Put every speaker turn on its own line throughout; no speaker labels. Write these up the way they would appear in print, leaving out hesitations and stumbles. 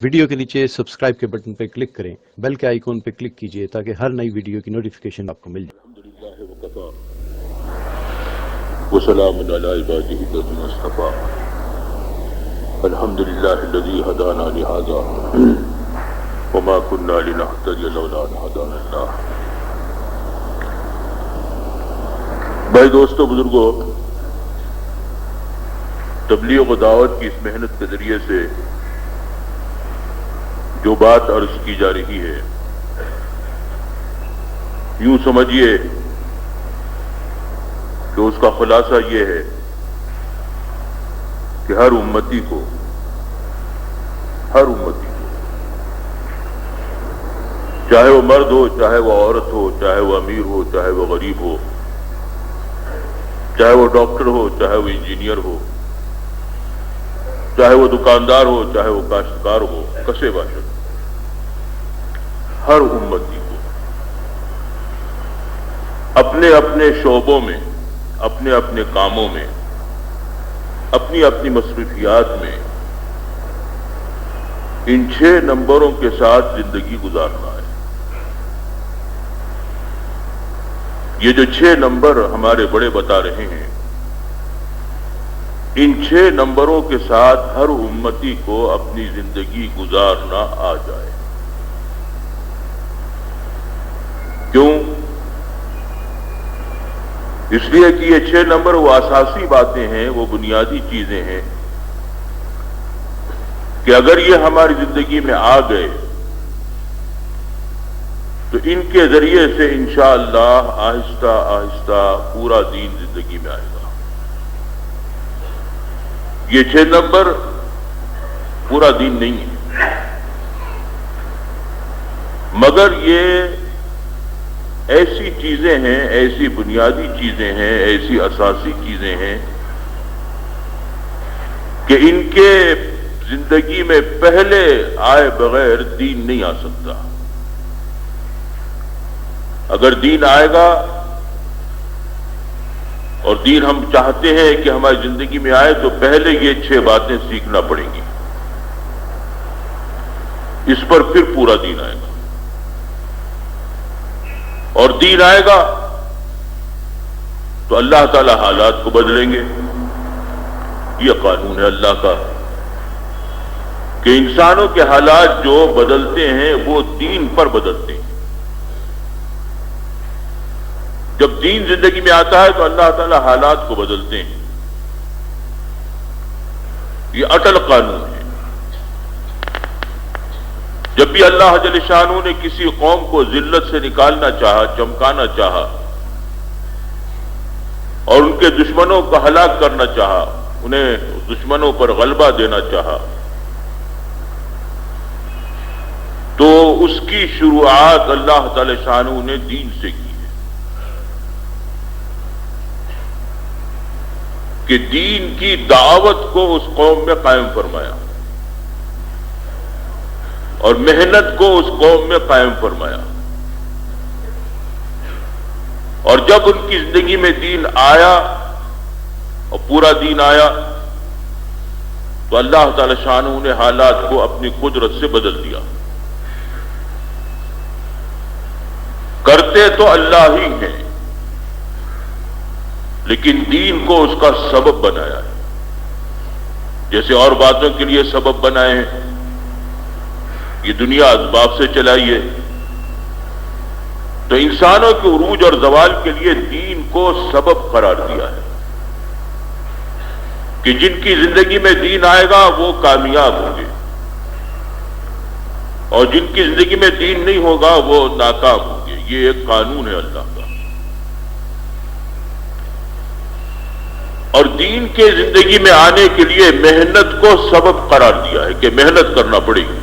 Video کے نیچے subscribe کے بٹن پہ کلک کریں، بیل کے آئیکن پہ کلک کیجئے تاکہ ہر نئی ویڈیو کی نوٹیفیکیشن آپ کو مل جائے۔
الحمدللہ وکفا وسلام علی عبادہ الذین اصطفیٰ الحمدللہ الذی ہدانا لہذا وما كنا لنہتدی لولا ان ہدانا اللہ۔ بھائی دوستو بزرگو، تبلیغ و دعوت کی اس محنت کے ذریعے سے جو بات عرض کی جا رہی ہے، یوں سمجھیے کہ اس کا خلاصہ یہ ہے کہ ہر امتی کو چاہے وہ مرد ہو، چاہے وہ عورت ہو، چاہے وہ امیر ہو، چاہے وہ غریب ہو، چاہے وہ ڈاکٹر ہو، چاہے وہ انجینئر ہو، چاہے وہ دکاندار ہو، چاہے وہ کاشتکار ہو، کسے باشد، ہر امتی کو اپنے اپنے شعبوں میں، اپنے اپنے کاموں میں، اپنی اپنی مصروفیات میں ان 6 نمبروں کے ساتھ زندگی گزارنا ہے۔ یہ جو 6 نمبر ہمارے بڑے بتا رہے ہیں، ان 6 نمبروں کے ساتھ ہر امتی کو اپنی زندگی گزارنا آ جائے۔ کیوں؟ اس لیے کہ یہ 6 نمبر وہ اساسی باتیں ہیں، وہ بنیادی چیزیں ہیں کہ اگر یہ ہماری زندگی میں آ گئے تو ان کے ذریعے سے انشاءاللہ آہستہ آہستہ پورا دین زندگی میں آئے گا۔ یہ 6 نمبر پورا دین نہیں ہے، مگر یہ ایسی چیزیں ہیں، ایسی بنیادی چیزیں ہیں، ایسی اساسی چیزیں ہیں کہ ان کے زندگی میں پہلے آئے بغیر دین نہیں آ سکتا۔ اگر دین آئے گا، اور دین ہم چاہتے ہیں کہ ہماری زندگی میں آئے، تو پہلے یہ 6 باتیں سیکھنا پڑیں گی، اس پر پھر پورا دین آئے گا۔ اور دین آئے گا تو اللہ تعالی حالات کو بدلیں گے۔ یہ قانون ہے اللہ کا کہ انسانوں کے حالات جو بدلتے ہیں وہ دین پر بدلتے ہیں۔ جب دین زندگی میں آتا ہے تو اللہ تعالی حالات کو بدلتے ہیں۔ یہ اٹل قانون ہے۔ جب بھی اللہ جل شانہ نے کسی قوم کو ذلت سے نکالنا چاہا، چمکانا چاہا، اور ان کے دشمنوں کو ہلاک کرنا چاہا، انہیں دشمنوں پر غلبہ دینا چاہا، تو اس کی شروعات اللہ تعالی شانہ نے دین سے کی ہے کہ دین کی دعوت کو اس قوم میں قائم فرمایا اور محنت کو اس قوم میں قائم فرمایا۔ اور جب ان کی زندگی میں دین آیا اور پورا دین آیا تو اللہ تعالی شانہ نے حالات کو اپنی قدرت سے بدل دیا۔ کرتے تو اللہ ہی ہیں، لیکن دین کو اس کا سبب بنایا ہے۔ جیسے اور باتوں کے لیے سبب بنائے ہیں، یہ دنیا اسباب سے چلائی ہے، تو انسانوں کے عروج اور زوال کے لیے دین کو سبب قرار دیا ہے کہ جن کی زندگی میں دین آئے گا وہ کامیاب ہوں گے، اور جن کی زندگی میں دین نہیں ہوگا وہ ناکام ہوں گے۔ یہ ایک قانون ہے اللہ کا۔ اور دین کے زندگی میں آنے کے لیے محنت کو سبب قرار دیا ہے کہ محنت کرنا پڑے گی،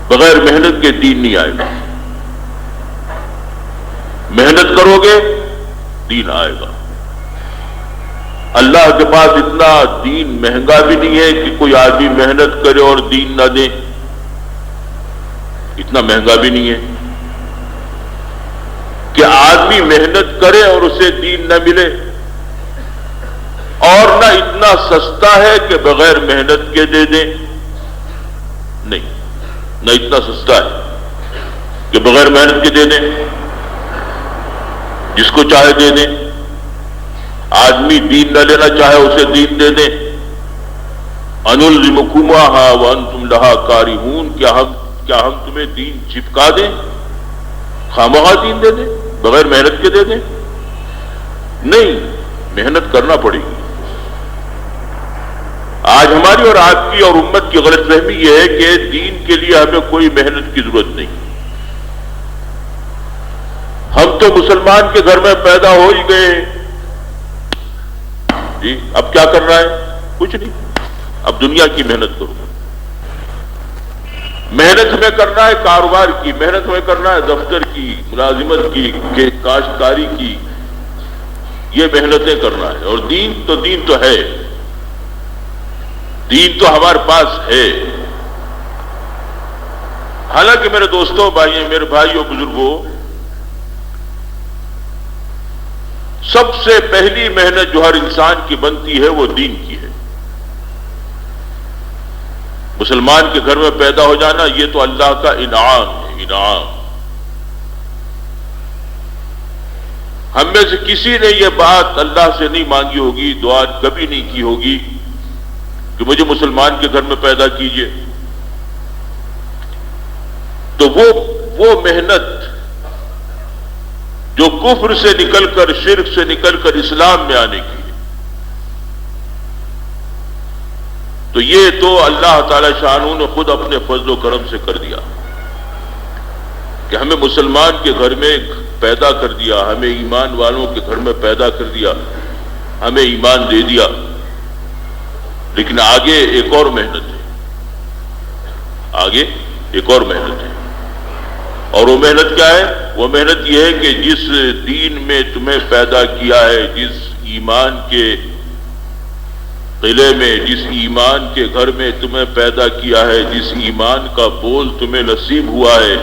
بغیر محنت کے دین نہیں آئے گا۔ محنت کرو گے دین آئے گا۔ اللہ کے پاس اتنا دین مہنگا بھی نہیں ہے کہ کوئی آدمی محنت کرے اور دین نہ دے، اتنا مہنگا بھی نہیں ہے کہ آدمی محنت کرے اور اسے دین نہ ملے، اور نہ اتنا سستا ہے کہ بغیر محنت کے دے دیں۔ نہیں، نہ اتنا سستا ہے کہ بغیر محنت کے دے دیں، جس کو چاہے دے دیں، آدمی دین نہ لینا چاہے اسے دین دے دیں۔ انلزمکموہا وانتم لہا کارہون، کیا ہم تمہیں دین چپکا دیں، خامخواہ دین دے دیں، بغیر محنت کے دے دیں؟ نہیں، محنت کرنا پڑے گی۔ آج ہماری اور آپ کی اور امت کی غلط فہمی یہ ہے کہ دین کے لیے ہمیں کوئی محنت کی ضرورت نہیں، ہم تو مسلمان کے گھر میں پیدا ہو ہی گئے جی، اب کیا کرنا ہے؟ کچھ نہیں، اب دنیا کی محنت کرو۔ محنت ہمیں کرنا ہے کاروبار کی، محنت ہمیں کرنا ہے دفتر کی، ملازمت کی، کاشتکاری کی، یہ محنتیں کرنا ہے۔ اور دین تو ہے، دین تو ہمارے پاس ہے۔ حالانکہ میرے دوستوں، میرے بھائیوں، بزرگوں، سب سے پہلی محنت جو ہر انسان کی بنتی ہے وہ دین کی ہے۔ مسلمان کے گھر میں پیدا ہو جانا یہ تو اللہ کا انعام ہے، انعام۔ ہم میں سے کسی نے یہ بات اللہ سے نہیں مانگی ہوگی، دعا کبھی نہیں کی ہوگی کہ مجھے مسلمان کے گھر میں پیدا کیجئے۔ تو وہ محنت جو کفر سے نکل کر، شرک سے نکل کر اسلام میں آنے کی ہے، تو یہ تو اللہ تعالی شانہ نے خود اپنے فضل و کرم سے کر دیا کہ ہمیں مسلمان کے گھر میں پیدا کر دیا، ہمیں ایمان والوں کے گھر میں پیدا کر دیا، ہمیں ایمان دے دیا۔ لیکن آگے ایک اور محنت ہے، آگے ایک اور محنت ہے، اور وہ محنت کیا ہے؟ وہ محنت یہ ہے کہ جس دین میں تمہیں پیدا کیا ہے، جس ایمان کے قلعے میں، جس ایمان کے گھر میں تمہیں پیدا کیا ہے، جس ایمان کا بول تمہیں نصیب ہوا ہے،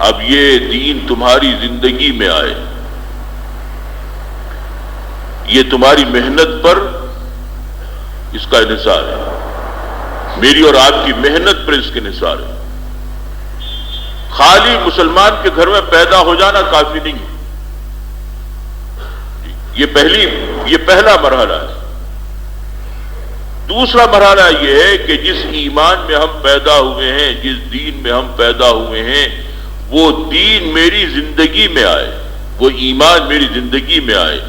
اب یہ دین تمہاری زندگی میں آئے، یہ تمہاری محنت پر اس کا انحصار ہے، میری اور آپ کی محنت پر اس کے انحصار ہے۔ خالی مسلمان کے گھر میں پیدا ہو جانا کافی نہیں ہے، یہ پہلا مرحلہ ہے۔ دوسرا مرحلہ یہ ہے کہ جس ایمان میں ہم پیدا ہوئے ہیں، جس دین میں ہم پیدا ہوئے ہیں، وہ دین میری زندگی میں آئے، وہ ایمان میری زندگی میں آئے۔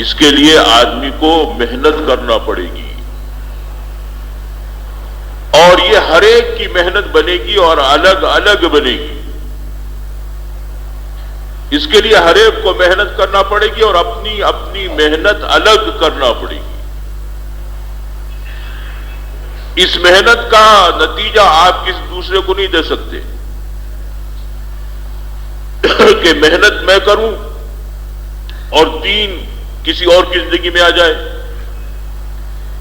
اس کے لیے آدمی کو محنت کرنا پڑے گی، اور یہ ہر ایک کی محنت بنے گی اور الگ الگ بنے گی۔ اس کے لیے ہر ایک کو محنت کرنا پڑے گی اور اپنی اپنی محنت الگ کرنا پڑے گی۔ اس محنت کا نتیجہ آپ کسی دوسرے کو نہیں دے سکتے کہ محنت میں کروں اور دین کسی اور کی زندگی میں آ جائے،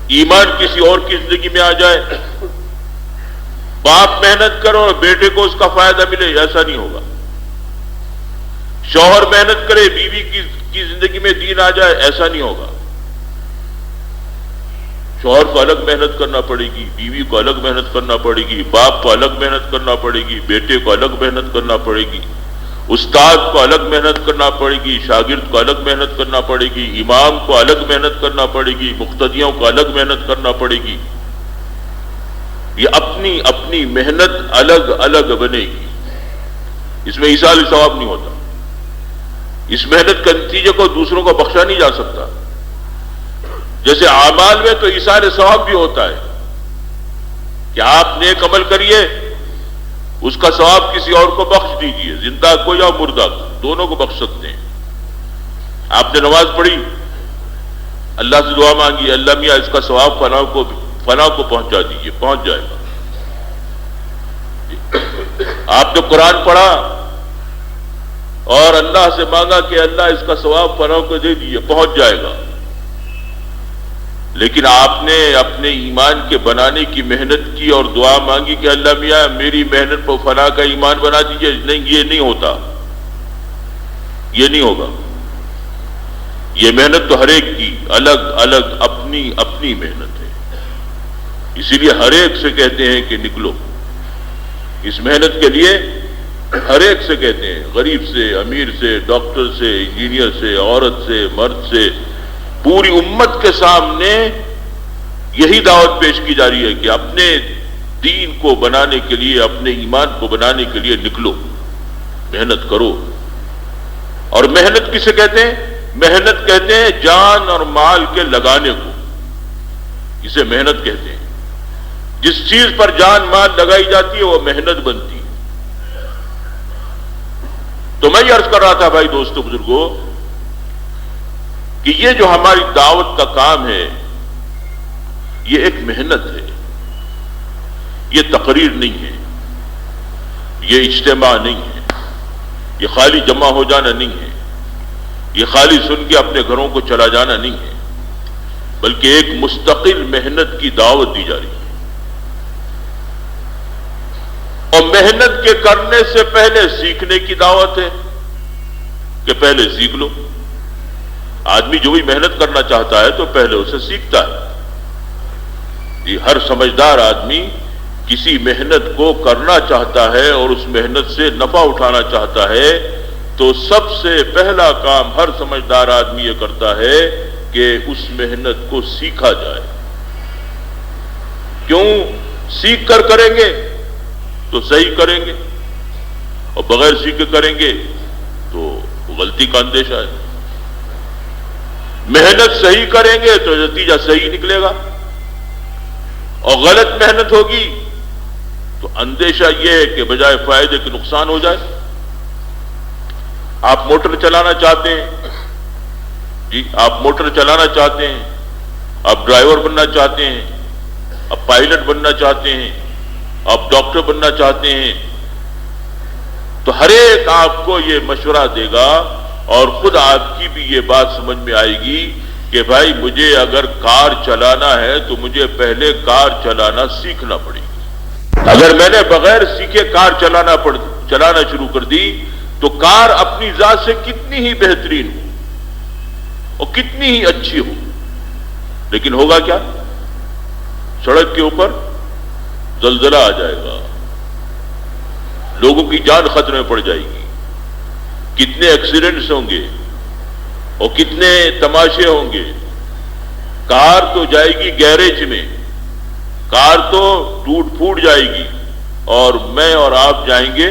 ایمان کسی اور کی زندگی میں آ جائے، باپ محنت کرو اور بیٹے کو اس کا فائدہ ملے، ایسا نہیں ہوگا۔ شوہر محنت کرے، بیوی کی زندگی میں دین آ جائے، ایسا نہیں ہوگا۔ شوہر کو الگ محنت کرنا پڑے گی، بیوی کو الگ محنت کرنا پڑے گی، باپ کو الگ محنت کرنا پڑے گی، بیٹے کو الگ محنت کرنا پڑے گی، استاد کو الگ محنت کرنا پڑے گی، شاگرد کو الگ محنت کرنا پڑے گی، امام کو الگ محنت کرنا پڑے گی، مقتدیوں کو الگ محنت کرنا پڑے گی۔ یہ اپنی اپنی محنت الگ الگ بنے گی، اس میں ایصال ثواب نہیں ہوتا۔ اس محنت کے نتیجے کو دوسروں کو بخشا نہیں جا سکتا۔ جیسے اعمال میں تو ایصال ثواب بھی ہوتا ہے کہ آپ نیک عمل کریے، اس کا ثواب کسی اور کو بخش دیجیے، زندہ کو یا مردہ کو، دونوں کو بخش سکتے ہیں۔ آپ نے نماز پڑھی، اللہ سے دعا مانگی، اللہ میاں اس کا ثواب فلاں کو پہنچا دیجیے، پہنچ جائے گا۔ آپ نے قرآن پڑھا اور اللہ سے مانگا کہ اللہ اس کا ثواب فلاں کو دے دیجیے، پہنچ جائے گا۔ لیکن آپ نے اپنے ایمان کے بنانے کی محنت کی اور دعا مانگی کہ اللہ میاں میری محنت پر فلاں کا ایمان بنا دیجیے، نہیں، یہ نہیں ہوتا، یہ نہیں ہوگا۔ یہ محنت تو ہر ایک کی الگ الگ اپنی اپنی محنت ہے۔ اسی لیے ہر ایک سے کہتے ہیں کہ نکلو اس محنت کے لیے، ہر ایک سے کہتے ہیں، غریب سے، امیر سے، ڈاکٹر سے، انجینئر سے، عورت سے، مرد سے، پوری امت کے سامنے یہی دعوت پیش کی جا رہی ہے کہ اپنے دین کو بنانے کے لیے، اپنے ایمان کو بنانے کے لیے نکلو، محنت کرو۔ اور محنت کسے کہتے ہیں؟ محنت کہتے ہیں جان اور مال کے لگانے کو، اسے محنت کہتے ہیں۔ جس چیز پر جان مال لگائی جاتی ہے وہ محنت بنتی ہے۔ تو میں یہ عرض کر رہا تھا بھائی، دوستو، بزرگوں، کہ یہ جو ہماری دعوت کا کام ہے یہ ایک محنت ہے، یہ تقریر نہیں ہے، یہ اجتماع نہیں ہے، یہ خالی جمع ہو جانا نہیں ہے، یہ خالی سن کے اپنے گھروں کو چلا جانا نہیں ہے، بلکہ ایک مستقل محنت کی دعوت دی جا رہی ہے۔ اور محنت کے کرنے سے پہلے سیکھنے کی دعوت ہے کہ پہلے سیکھ لو۔ آدمی جو بھی محنت کرنا چاہتا ہے تو پہلے اسے سیکھتا ہے۔ یہ ہر سمجھدار آدمی کسی محنت کو کرنا چاہتا ہے اور اس محنت سے نفع اٹھانا چاہتا ہے تو سب سے پہلا کام ہر سمجھدار آدمی یہ کرتا ہے کہ اس محنت کو سیکھا جائے۔ کیوں؟ سیکھ کر کریں گے تو صحیح کریں گے، اور بغیر سیکھے کریں گے تو غلطی کا اندیشہ ہے۔ محنت صحیح کریں گے تو نتیجہ صحیح نکلے گا، اور غلط محنت ہوگی تو اندیشہ یہ ہے کہ بجائے فائدے کے نقصان ہو جائے۔ آپ موٹر چلانا چاہتے ہیں، جی آپ موٹر چلانا چاہتے ہیں، آپ ڈرائیور بننا چاہتے ہیں، آپ پائلٹ بننا چاہتے ہیں، آپ ڈاکٹر بننا چاہتے ہیں، تو ہر ایک آپ کو یہ مشورہ دے گا اور خود آپ کی بھی یہ بات سمجھ میں آئے گی کہ بھائی مجھے اگر کار چلانا ہے تو مجھے پہلے کار چلانا سیکھنا پڑے گی۔ اگر میں نے بغیر سیکھے کار چلانا شروع کر دی تو کار اپنی ذات سے کتنی ہی بہترین ہو اور کتنی ہی اچھی ہو، لیکن ہوگا کیا؟ سڑک کے اوپر زلزلہ آ جائے گا، لوگوں کی جان خطرے میں پڑ جائے گی، کتنے ایکسیڈنٹس ہوں گے اور کتنے تماشے ہوں گے۔ کار تو جائے گی گیریج میں، کار تو ٹوٹ پھوٹ جائے گی، اور میں اور آپ جائیں گے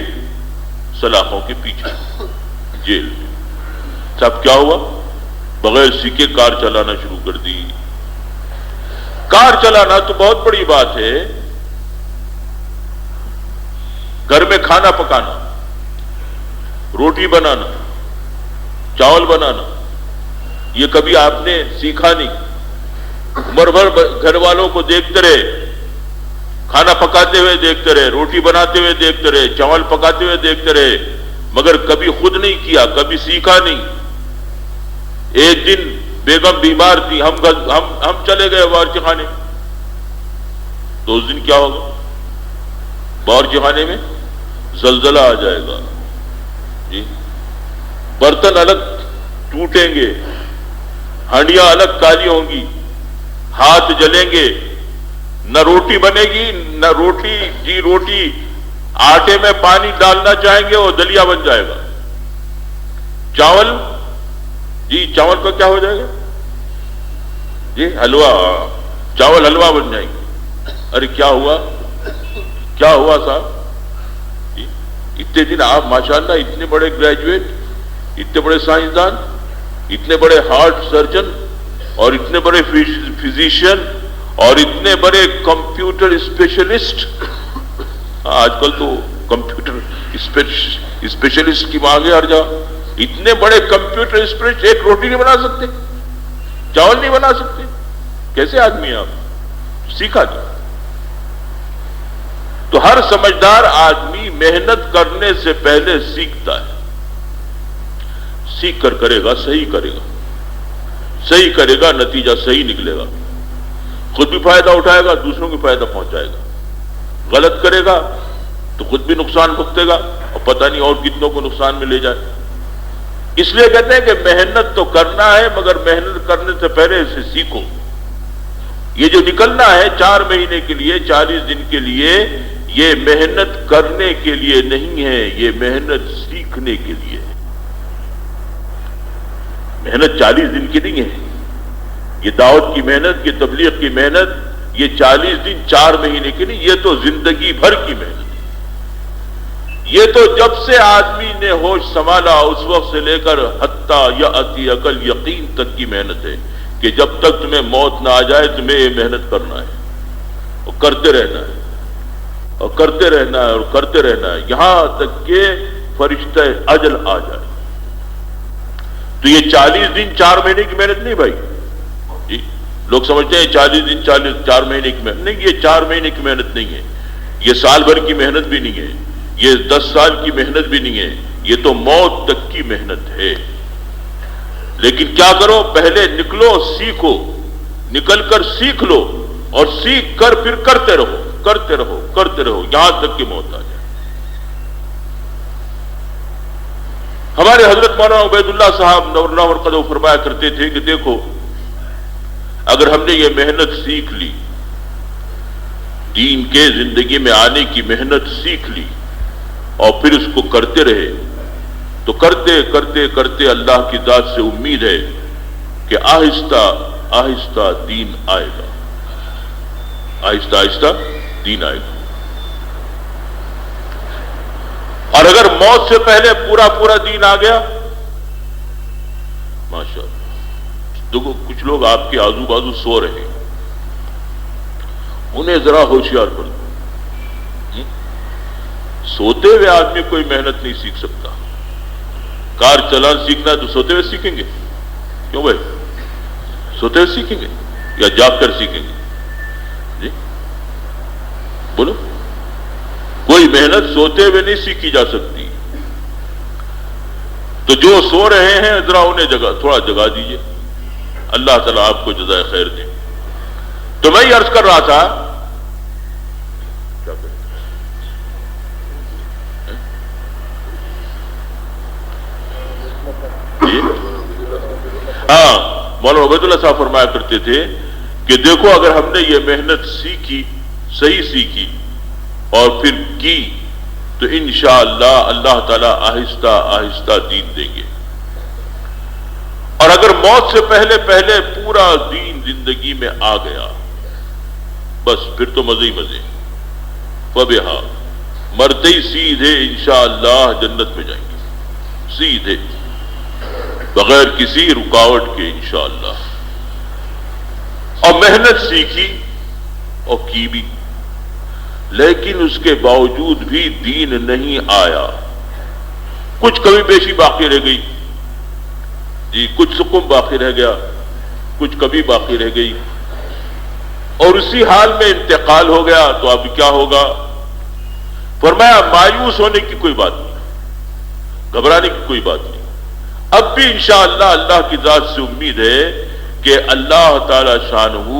سلاخوں کے پیچھے جیل میں۔ سب کیا ہوا؟ بغیر سیکھے کار چلانا شروع کر دی۔ کار چلانا تو بہت بڑی بات ہے، گھر میں کھانا پکانا، روٹی بنانا، چاول بنانا، یہ کبھی آپ نے سیکھا نہیں۔ عمر بھر گھر والوں کو دیکھتے رہے، کھانا پکاتے ہوئے دیکھتے رہے، روٹی بناتے ہوئے دیکھتے رہے، چاول پکاتے ہوئے دیکھتے رہے، مگر کبھی خود نہیں کیا، کبھی سیکھا نہیں۔ ایک دن بیگم بیمار تھی، ہم چلے گئے باورچی خانے، تو اس دن کیا ہوگا؟ باورچی خانے میں زلزلہ آ جائے گا، جی برتن الگ ٹوٹیں گے، ہانڈیاں الگ کالی ہوں گی، ہاتھ جلیں گے، نہ روٹی بنے گی، نہ روٹی آٹے میں پانی ڈالنا چاہیں گے وہ دلیا بن جائے گا۔ چاول چاول کا کیا ہو جائے گا؟ جی حلوہ، چاول حلوہ بن جائیں گے۔ ارے کیا ہوا صاحب؟ جی اتنے دن آپ ماشاءاللہ اتنے بڑے گریجویٹ، اتنے بڑے سائنسدان، اتنے بڑے ہارٹ سرجن، اور اتنے بڑے فزیشین، اور اتنے بڑے کمپیوٹر اسپیشلسٹ۔ آج کل تو کمپیوٹر اسپیشلسٹ کی مانگے ہر جگہ۔ اتنے بڑے کمپیوٹر اسپیشلسٹ ایک روٹی نہیں بنا سکتے، چاول نہیں بنا سکتے، کیسے آدمی ہیں آپ؟ سیکھا نہیں۔ تو ہر سمجھدار آدمی محنت کرنے سے پہلے سیکھتا ہے، سیکھ کر کرے گا، صحیح کرے گا، نتیجہ صحیح نکلے گا، خود بھی فائدہ اٹھائے گا، دوسروں کو فائدہ پہنچائے گا۔ غلط کرے گا تو خود بھی نقصان بھگتے گا اور پتہ نہیں اور کتنوں کو نقصان میں لے جائے۔ اس لیے کہتے ہیں کہ محنت تو کرنا ہے، مگر محنت کرنے سے پہلے اسے سیکھو۔ یہ جو نکلنا ہے 4 مہینے کے لیے، 40 دن کے لیے، یہ محنت کرنے کے لیے نہیں ہے، یہ محنت سیکھنے کے لیے ہے۔ محنت 40 دن کی نہیں ہے، یہ دعوت کی محنت، یہ تبلیغ کی محنت، یہ 40 دن 4 مہینے کی نہیں، یہ تو زندگی بھر کی محنت ہے۔ یہ تو جب سے آدمی نے ہوش سنبھالا اس وقت سے لے کر حتیٰ یأتی عقل یقین تک کی محنت ہے کہ جب تک تمہیں موت نہ آ جائے تمہیں یہ محنت کرنا ہے اور کرتے رہنا ہے اور کرتے رہنا ہے اور کرتے رہنا ہے یہاں تک کہ فرشتہ اجل آ جائے۔ تو یہ 40 دن 4 مہینے کی محنت نہیں بھائی جی، لوگ سمجھتے ہیں 40 دن 4 مہینے کی محنت نہیں، یہ 4 مہینے کی محنت نہیں ہے، یہ سال بھر کی محنت بھی نہیں ہے، یہ 10 سال کی محنت بھی نہیں ہے، یہ تو موت تک کی محنت ہے۔ لیکن کیا کرو، پہلے نکلو، سیکھو، نکل کر سیکھ لو اور سیکھ کر پھر کرتے رہو، کرتے رہو، کرتے رہو یہاں تک کہ موت آ جائے۔ ہمارے حضرت مولانا عبید اللہ صاحب نور اللہ مرقدہ فرمایا کرتے تھے کہ دیکھو، اگر ہم نے یہ محنت سیکھ لی، دین کے زندگی میں آنے کی محنت سیکھ لی اور پھر اس کو کرتے رہے تو کرتے کرتے کرتے اللہ کی ذات سے امید ہے کہ آہستہ آہستہ دین آئے گا، آہستہ آہستہ دین آئے گا۔ اور اگر موت سے پہلے پورا پورا دین آ گیا، ماشاءاللہ۔ دیکھو کچھ لوگ آپ کے آزو بازو سو رہے ہیں، انہیں ذرا ہوشیار کر دو۔ سوتے ہوئے آدمی کوئی محنت نہیں سیکھ سکتا۔ کار چلانا سیکھنا ہے تو سوتے ہوئے سیکھیں گے؟ کیوں بھائی؟ سوتے ہوئے سیکھیں گے یا جاگ کر سیکھیں گے؟ جی بولو، کوئی محنت سوتے ہوئے نہیں سیکھی جا سکتی۔ تو جو سو رہے ہیں ذرا انہیں تھوڑا جگا دیجئے، اللہ تعالیٰ آپ کو جزائے خیر دے۔ تو میں یہ عرض کر رہا تھا، ہاں مولانا عبید اللہ صاحب فرمایا کرتے تھے کہ دیکھو اگر ہم نے یہ محنت سیکھی، صحیح سیکھی اور پھر کی تو انشاءاللہ اللہ تعالیٰ آہستہ آہستہ دین دیں گے۔ اور اگر موت سے پہلے پہلے پورا دین زندگی میں آ گیا، بس پھر تو مزے ہی مزے، فبہا، مرتے ہی سیدھے انشاءاللہ جنت میں جائیں گے، سیدھے بغیر کسی رکاوٹ کے انشاءاللہ۔ اور محنت سیکھی اور کی بھی، لیکن اس کے باوجود بھی دین نہیں آیا، کچھ کمی بیشی باقی رہ گئی جی، کچھ سکون باقی رہ گیا، کچھ کمی باقی رہ گئی، اور اسی حال میں انتقال ہو گیا تو اب کیا ہوگا؟ فرمایا مایوس ہونے کی کوئی بات نہیں، گھبرانے کی کوئی بات نہیں، اب بھی انشاءاللہ اللہ کی ذات سے امید ہے کہ اللہ تعالی شانہ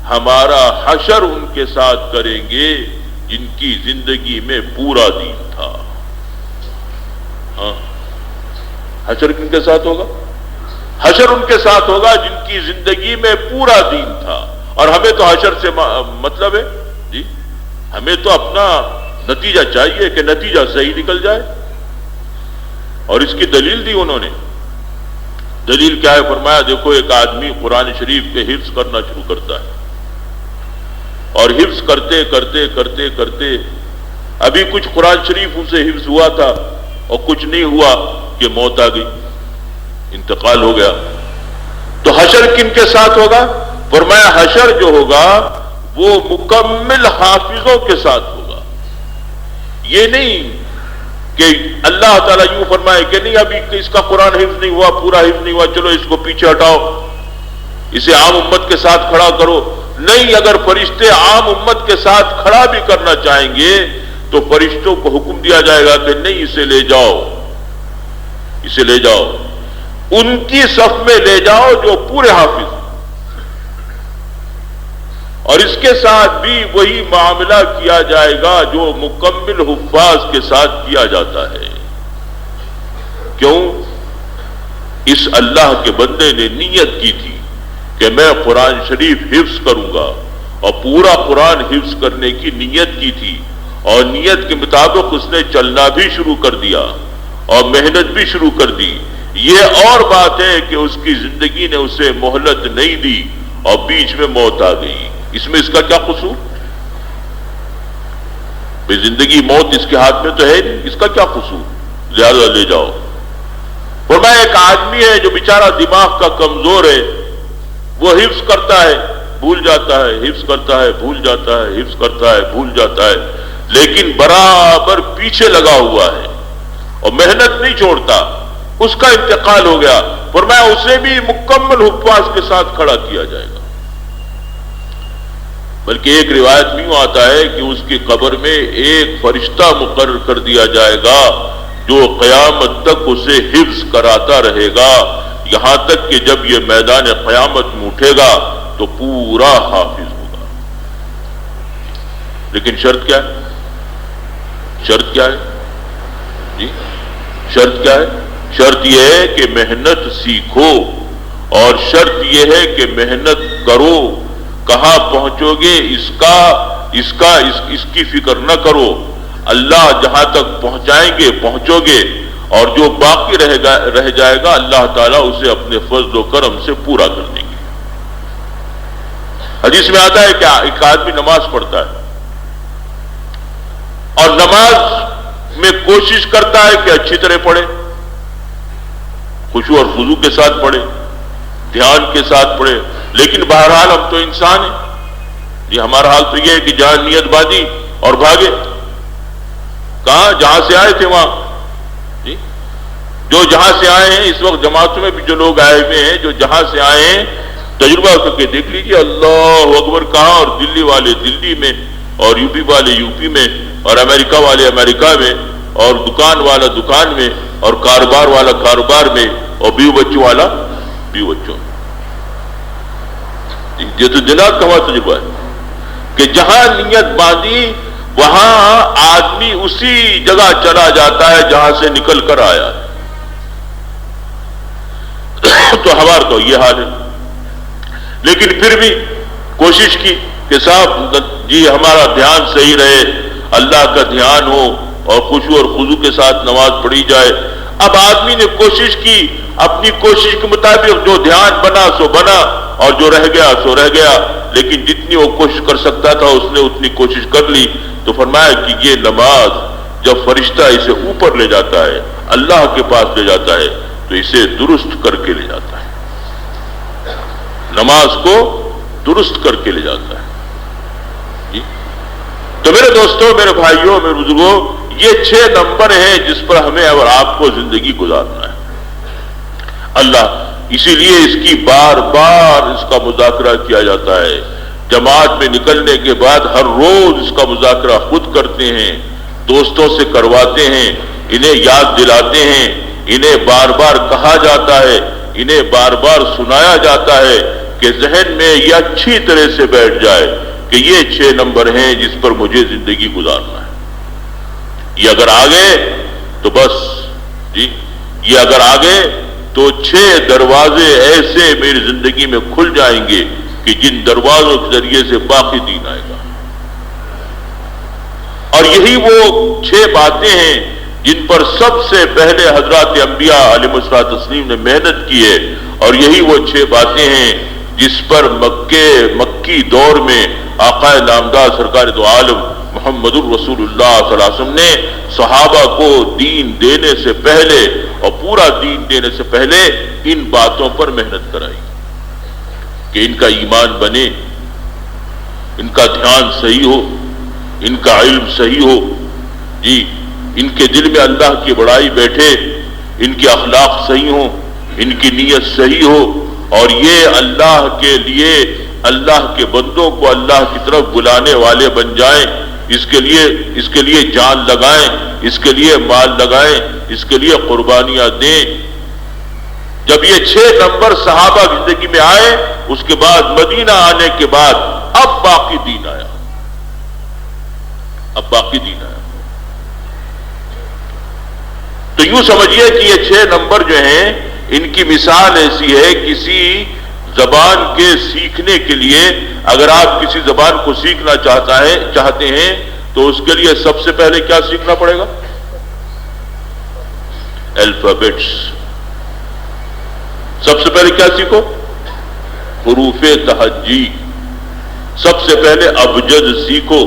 ہمارا حشر ان کے ساتھ کریں گے جن کی زندگی میں پورا دین تھا۔ ہاں، حشر کن کے ساتھ ہوگا؟ حشر ان کے ساتھ ہوگا جن کی زندگی میں پورا دین تھا۔ اور ہمیں تو حشر سے مطلب ہے جی، ہمیں تو اپنا نتیجہ چاہیے کہ نتیجہ صحیح نکل جائے، اور اس کی دلیل دی انہوں نے۔ دلیل کیا ہے؟ فرمایا دیکھو ایک آدمی قرآن شریف کے حفظ کرنا شروع کرتا ہے، اور حفظ کرتے کرتے کرتے کرتے ابھی کچھ قرآن شریف اسے حفظ ہوا تھا اور کچھ نہیں ہوا کہ موت آ گئی، انتقال ہو گیا۔ تو حشر کن کے ساتھ ہوگا؟ فرمایا حشر جو ہوگا وہ مکمل حافظوں کے ساتھ ہوگا۔ یہ نہیں کہ اللہ تعالیٰ یوں فرمائے کہ نہیں ابھی اس کا قرآن حفظ نہیں ہوا، پورا حفظ نہیں ہوا، چلو اس کو پیچھے ہٹاؤ، اسے عام امت کے ساتھ کھڑا کرو۔ نہیں، اگر فرشتے عام امت کے ساتھ کھڑا بھی کرنا چاہیں گے تو فرشتوں کو حکم دیا جائے گا کہ نہیں، اسے لے جاؤ، اسے لے جاؤ، ان کی صف میں لے جاؤ جو پورے حافظ، اور اس کے ساتھ بھی وہی معاملہ کیا جائے گا جو مکمل حفاظ کے ساتھ کیا جاتا ہے۔ کیوں؟ اس اللہ کے بندے نے نیت کی تھی کہ میں قرآن شریف حفظ کروں گا، اور پورا قرآن حفظ کرنے کی نیت کی تھی، اور نیت کے مطابق اس نے چلنا بھی شروع کر دیا اور محنت بھی شروع کر دی۔ یہ اور بات ہے کہ اس کی زندگی نے اسے مہلت نہیں دی اور بیچ میں موت آ گئی، اس میں اس کا کیا قصور؟ بھئی زندگی موت اس کے ہاتھ میں تو ہے نہیں، اس کا کیا قصور؟ لہذا لے جاؤ۔ فرمایا ایک آدمی ہے جو بیچارہ دماغ کا کمزور ہے، وہ حفظ کرتا ہے بھول جاتا ہے، حفظ کرتا ہے بھول جاتا ہے، حفظ کرتا ہے بھول جاتا ہے، لیکن برابر پیچھے لگا ہوا ہے اور محنت نہیں چھوڑتا۔ اس کا انتقال ہو گیا، فرمایا اسے بھی مکمل حفاظ کے ساتھ کھڑا کیا جائے گا، بلکہ ایک روایت میں یوں آتا ہے کہ اس کی قبر میں ایک فرشتہ مقرر کر دیا جائے گا جو قیامت تک اسے حفظ کراتا رہے گا، یہاں تک کہ جب یہ میدان قیامت میں اٹھے گا تو پورا حافظ ہوگا۔ لیکن شرط کیا ہے؟ شرط کیا ہے جی؟ شرط کیا ہے؟ شرط یہ ہے کہ محنت سیکھو، اور شرط یہ ہے کہ محنت کرو۔ کہاں پہنچو گے اس کی فکر نہ کرو، اللہ جہاں تک پہنچائیں گے پہنچو گے، اور جو باقی رہ جائے گا اللہ تعالیٰ اسے اپنے فضل و کرم سے پورا کر دیں گے۔ حدیث میں آتا ہے کہ ایک آدمی نماز پڑھتا ہے اور نماز میں کوشش کرتا ہے کہ اچھی طرح پڑھے، خشوع اور خضوع کے ساتھ پڑھے، دھیان کے ساتھ پڑھے، لیکن بہرحال ہم تو انسان ہیں، یہ ہمارا حال تو یہ ہے کہ جہاں نیت باندھی اور بھاگے۔ کہاں؟ جہاں سے آئے تھے وہاں جی، جو جہاں سے آئے ہیں، اس وقت جماعتوں میں بھی جو لوگ آئے ہوئے ہیں، جو جہاں سے آئے ہیں، تجربہ کر کے دیکھ لیجیے، اللہ اکبر کہاں، اور دلی والے دلی میں، اور یو پی والے یو پی میں، اور امریکہ والے امریکہ میں، اور دکان والا دکان میں، اور کاروبار والا کاروبار میں، اور بیوی بچوں والا بیوی بچوں میں۔ یہ تو جناب کا ہمارا تجربہ ہے کہ جہاں نیت باندھی وہاں آدمی اسی جگہ چلا جاتا ہے جہاں سے نکل کر آیا ہے۔ تو ہمارا تو یہ حال ہے، لیکن پھر بھی کوشش کی کہ صاحب جی ہمارا دھیان صحیح رہے، اللہ کا دھیان ہو، اور خشوع اور خضوع کے ساتھ نماز پڑھی جائے۔ اب آدمی نے کوشش کی، اپنی کوشش کے مطابق جو دھیان بنا سو بنا، اور جو رہ گیا سو رہ گیا، لیکن جتنی وہ کوشش کر سکتا تھا اس نے اتنی کوشش کر لی۔ تو فرمایا کہ یہ نماز جب فرشتہ اسے اوپر لے جاتا ہے، اللہ کے پاس لے جاتا ہے، تو اسے درست کر کے لے جاتا ہے، نماز کو درست کر کے لے جاتا ہے جی۔ تو میرے دوستوں، میرے بھائیوں، میرے بزرگوں، یہ 6 نمبر ہیں جس پر ہمیں اور آپ کو زندگی گزارنا ہے۔ اللہ اسی لیے اس کی بار بار اس کا مذاکرہ کیا جاتا ہے۔ جماعت میں نکلنے کے بعد ہر روز اس کا مذاکرہ خود کرتے ہیں، دوستوں سے کرواتے ہیں، انہیں یاد دلاتے ہیں، انہیں بار بار کہا جاتا ہے، انہیں بار بار سنایا جاتا ہے کہ ذہن میں یہ اچھی طرح سے بیٹھ جائے کہ یہ 6 نمبر ہیں جس پر مجھے زندگی گزارنا ہے۔ یہ اگر آگے تو بس جی، یہ اگر آگے تو 6 دروازے ایسے میری زندگی میں کھل جائیں گے کہ جن دروازوں کے ذریعے سے باقی دین آئے گا۔ اور یہی وہ 6 باتیں ہیں جن پر سب سے پہلے حضرات انبیاء علیہ الصلوۃ والتسلیم نے محنت کی ہے، اور یہی وہ 6 باتیں ہیں جس پر مکی دور میں آقا نامدار سرکار دو عالم محمد الرسول اللہ صلی اللہ علیہ وسلم نے صحابہ کو دین دینے سے پہلے اور پورا دین دینے سے پہلے ان باتوں پر محنت کرائی کہ ان کا ایمان بنے، ان کا دھیان صحیح ہو، ان کا علم صحیح ہو جی، ان کے دل میں اللہ کی بڑائی بیٹھے، ان کے اخلاق صحیح ہوں، ان کی نیت صحیح ہو، اور یہ اللہ کے لیے، اللہ کے بندوں کو اللہ کی طرف بلانے والے بن جائیں۔ اس کے لیے جان لگائیں، اس کے لیے مال لگائیں، اس کے لیے قربانیاں دیں۔ جب یہ 6 نمبر صحابہ کی زندگی میں آئے، اس کے بعد مدینہ آنے کے بعد اب باقی دین آیا، اب باقی دین آیا۔ تو یوں سمجھیے کہ یہ 6 نمبر جو ہیں ان کی مثال ایسی ہے کسی زبان کے سیکھنے کے لیے اگر آپ کسی زبان کو سیکھنا چاہتے ہیں تو اس کے لیے سب سے پہلے کیا سیکھنا پڑے گا؟ الفابیٹس. سب سے پہلے کیا سیکھو؟ حروف تہجی. سب سے پہلے ابجد سیکھو.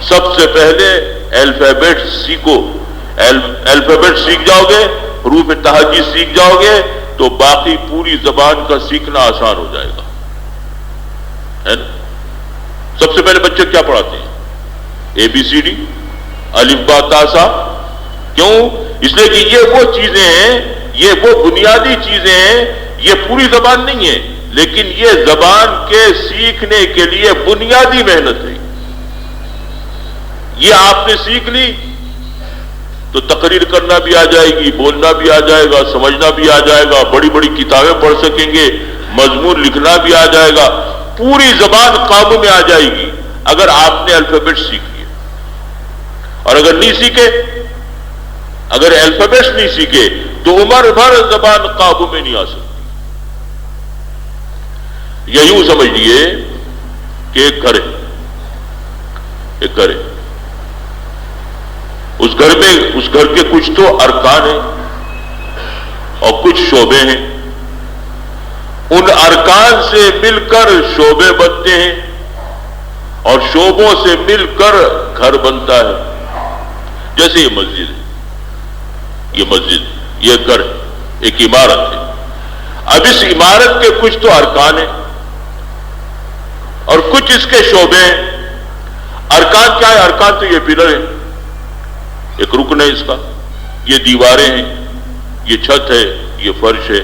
سب سے پہلے الفابیٹ سیکھو. الفابیٹ سیکھ جاؤ گے، حروف تہجی سیکھ جاؤ گے تو باقی پوری زبان کا سیکھنا آسان ہو جائے گا، ہے نا؟ سب سے پہلے بچے کیا پڑھاتے ہیں؟ ABCD، الف با تا سا. کیوں؟ اس لیے کہ یہ وہ چیزیں ہیں، یہ وہ بنیادی چیزیں ہیں، یہ پوری زبان نہیں ہے لیکن یہ زبان کے سیکھنے کے لیے بنیادی محنت ہے. یہ آپ نے سیکھ لی تو تقریر کرنا بھی آ جائے گی، بولنا بھی آ جائے گا، سمجھنا بھی آ جائے گا، بڑی بڑی کتابیں پڑھ سکیں گے، مضمون لکھنا بھی آ جائے گا، پوری زبان قابو میں آ جائے گی اگر آپ نے الفابیٹ سیکھ لیے. اور اگر نہیں سیکھے، اگر الفابیٹس نہیں سیکھے تو عمر بھر زبان قابو میں نہیں آ سکتی. یا یوں سمجھ لیے کہ ایک گھر ہے، ایک گھر ہے، اس گھر کے کچھ تو ارکان ہیں اور کچھ شعبے ہیں. ان ارکان سے مل کر شعبے بنتے ہیں اور شعبوں سے مل کر گھر بنتا ہے. جیسے یہ مسجد ہے، یہ گھر ہے، ایک عمارت ہے. اب اس عمارت کے کچھ تو ارکان ہیں اور کچھ اس کے شعبے ہیں. ارکان کیا ہے؟ ارکان تو یہ پلر ہے، ایک رکن ہے اس کا، یہ دیواریں ہیں، یہ چھت ہے، یہ فرش ہے.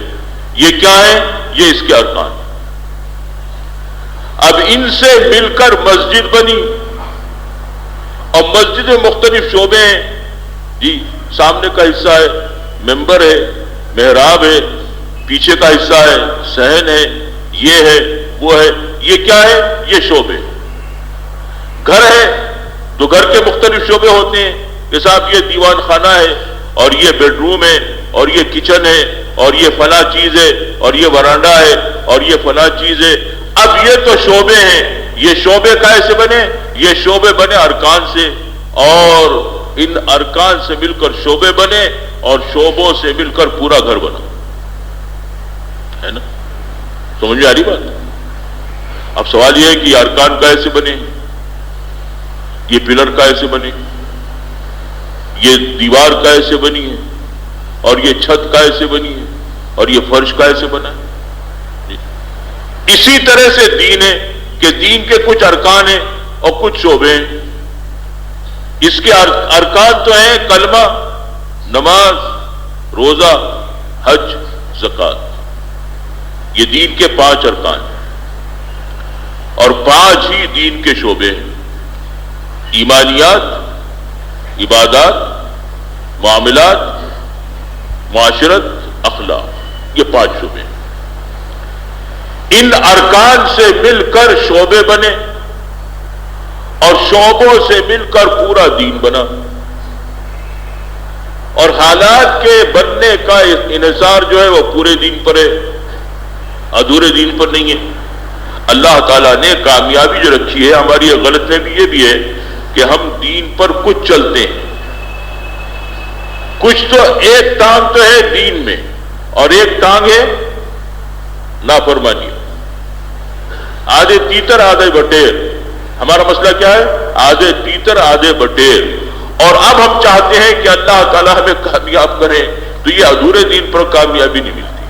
یہ کیا ہے؟ یہ اس کے ارکان. اب ان سے مل کر مسجد بنی اور مسجد میں مختلف شعبے ہیں. جی سامنے کا حصہ ہے، ممبر ہے، محراب ہے، پیچھے کا حصہ ہے، صحن ہے، یہ ہے، وہ ہے. یہ کیا ہے؟ یہ شعبے. گھر ہے تو گھر کے مختلف شعبے ہوتے ہیں کہ صاحب یہ دیوان خانہ ہے اور یہ بیڈ روم ہے اور یہ کچن ہے اور یہ فلاں چیز ہے اور یہ ورانڈا ہے اور یہ فلاں چیز ہے. اب یہ تو شعبے ہیں. یہ شعبے کیسے بنے؟ یہ شعبے بنے ارکان سے، اور ان ارکان سے مل کر شعبے بنے اور شعبوں سے مل کر پورا گھر بنا، ہے نا؟ سمجھ میں آ رہی بات؟ اب سوال یہ ہے کہ یہ ارکان کیسے بنے، یہ پلر کیسے بنے، یہ دیوار کیسے بنی ہے اور یہ چھت کیسے بنی ہے اور یہ فرش کیسے بنا ہے؟ اسی طرح سے دین ہے کہ دین کے کچھ ارکان ہیں اور کچھ شعبے ہیں. اس کے ارکان تو ہیں کلمہ، نماز، روزہ، حج، زکات. یہ دین کے 5 ارکان ہیں اور 5 ہی دین کے شعبے ہیں. ایمانیات، عبادات، معاملات، معاشرت، اخلاق، یہ 5 شعبے ہیں. ان ارکان سے مل کر شعبے بنے اور شعبوں سے مل کر پورا دین بنا. اور حالات کے بننے کا انحصار جو ہے وہ پورے دین پر ہے، ادھورے دین پر نہیں ہے. اللہ تعالیٰ نے کامیابی جو رکھی ہے، ہماری غلط فہمی یہ بھی ہے کہ ہم دین پر کچھ چلتے ہیں. کچھ تو ایک ٹانگ تو ہے دین میں اور ایک ٹانگ ہے نافرمانی. آدھے تیتر آدھے بٹیر. ہمارا مسئلہ کیا ہے؟ آدھے تیتر آدھے بٹیر. اور اب ہم چاہتے ہیں کہ اللہ تعالیٰ ہمیں کامیاب کرے، تو یہ ادھورے دین پر کامیابی نہیں ملتی.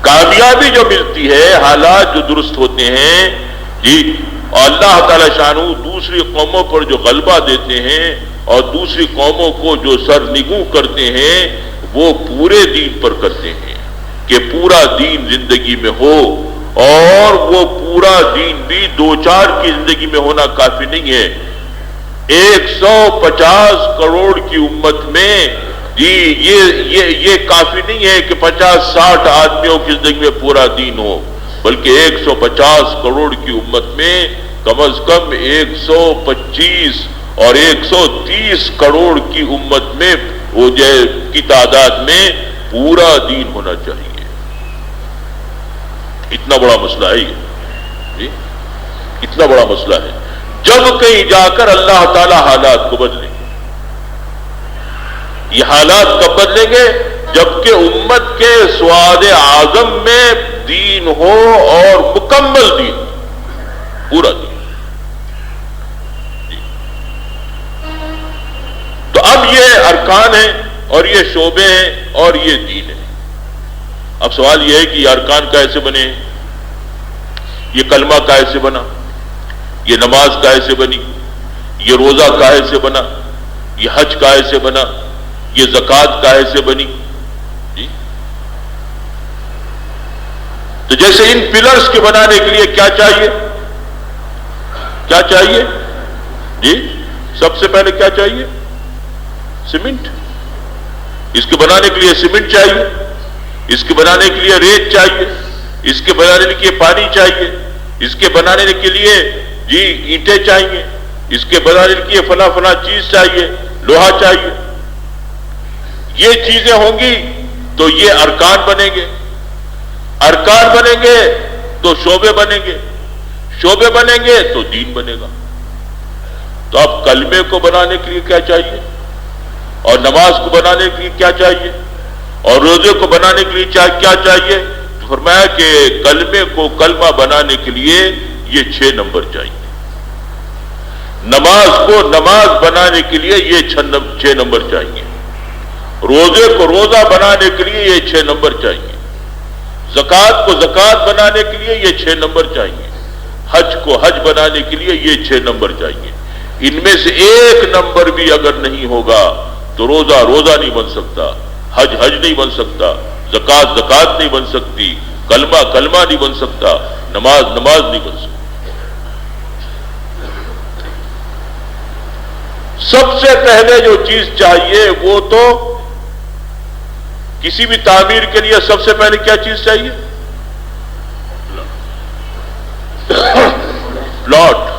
کامیابی جو ملتی ہے، حالات جو درست ہوتے ہیں جی، اور اللہ تعالیٰ شانہ دوسری قوموں پر جو غلبہ دیتے ہیں اور دوسری قوموں کو جو سرنگوں کرتے ہیں، وہ پورے دین پر کرتے ہیں کہ پورا دین زندگی میں ہو. اور وہ پورا دین بھی 2-4 کی زندگی میں ہونا کافی نہیں ہے. 150 کروڑ کی امت میں جی یہ کافی نہیں ہے کہ 50-60 آدمیوں کی زندگی میں پورا دین ہو، بلکہ 150 کروڑ کی امت میں کم از کم 125 اور 130 کروڑ کی امت میں کی تعداد میں پورا دین ہونا چاہیے. اتنا بڑا مسئلہ ہے یہ جی، اتنا بڑا مسئلہ ہے. جب کہیں جا کر اللہ تعالی حالات کو بدلیں گے. یہ حالات کب بدلیں گے؟ جبکہ امت کے سواد اعظم میں دین ہو اور مکمل دین، پورا دین. تو اب یہ ارکان ہیں اور یہ شعبے ہیں اور یہ دین ہے. اب سوال یہ ہے کہ یہ ارکان کیسے بنے، یہ کلمہ کیسے بنا، یہ نماز کیسے بنی، یہ روزہ کیسے بنا، یہ حج کیسے بنا، یہ زکوٰۃ کیسے بنی جی؟ تو جیسے ان پلرز کے بنانے کے لیے کیا چاہیے، کیا چاہیے جی؟ سب سے پہلے کیا چاہیے؟ سیمنٹ. اس کے بنانے کے لیے سیمنٹ چاہیے، اس کے بنانے کے لیے ریت چاہیے، اس کے بنانے کے لیے پانی چاہیے، اس کے بنانے کے لیے جی اینٹیں چاہیے، اس کے بنانے کے لیے فلاں فلاں چیز چاہیے، لوہا چاہیے. یہ چیزیں ہوں گی تو یہ ارکان بنیں گے، ارکان بنیں گے تو شعبے بنیں گے، شعبے بنیں گے تو دین بنے گا. تو اب کلمے کو بنانے کے لیے کیا چاہیے، اور نماز کو بنانے کے لیے کیا چاہیے، اور روزے کو بنانے کے لیے کیا چاہیے؟ تو فرمایا کہ کلمے کو کلمہ بنانے کے لیے یہ 6 نمبر چاہیے، نماز کو نماز بنانے کے لیے یہ 6 نمبر چاہیے، روزے کو روزہ بنانے کے لیے یہ 6 نمبر چاہیے، زکوٰۃ کو زکوٰۃ بنانے کے لیے یہ 6 نمبر چاہیے، حج کو حج بنانے کے لیے یہ 6 نمبر چاہیے. ان میں سے ایک نمبر بھی اگر نہیں ہوگا تو روزہ روزہ نہیں بن سکتا، حج حج نہیں بن سکتا، زکوٰۃ زکوٰۃ نہیں بن سکتی، کلمہ کلمہ نہیں بن سکتا، نماز نماز نہیں بن سکتی. سب سے پہلے جو چیز چاہیے وہ تو کسی بھی تعمیر کے لیے سب سے پہلے کیا چیز چاہیے؟ پلاٹ.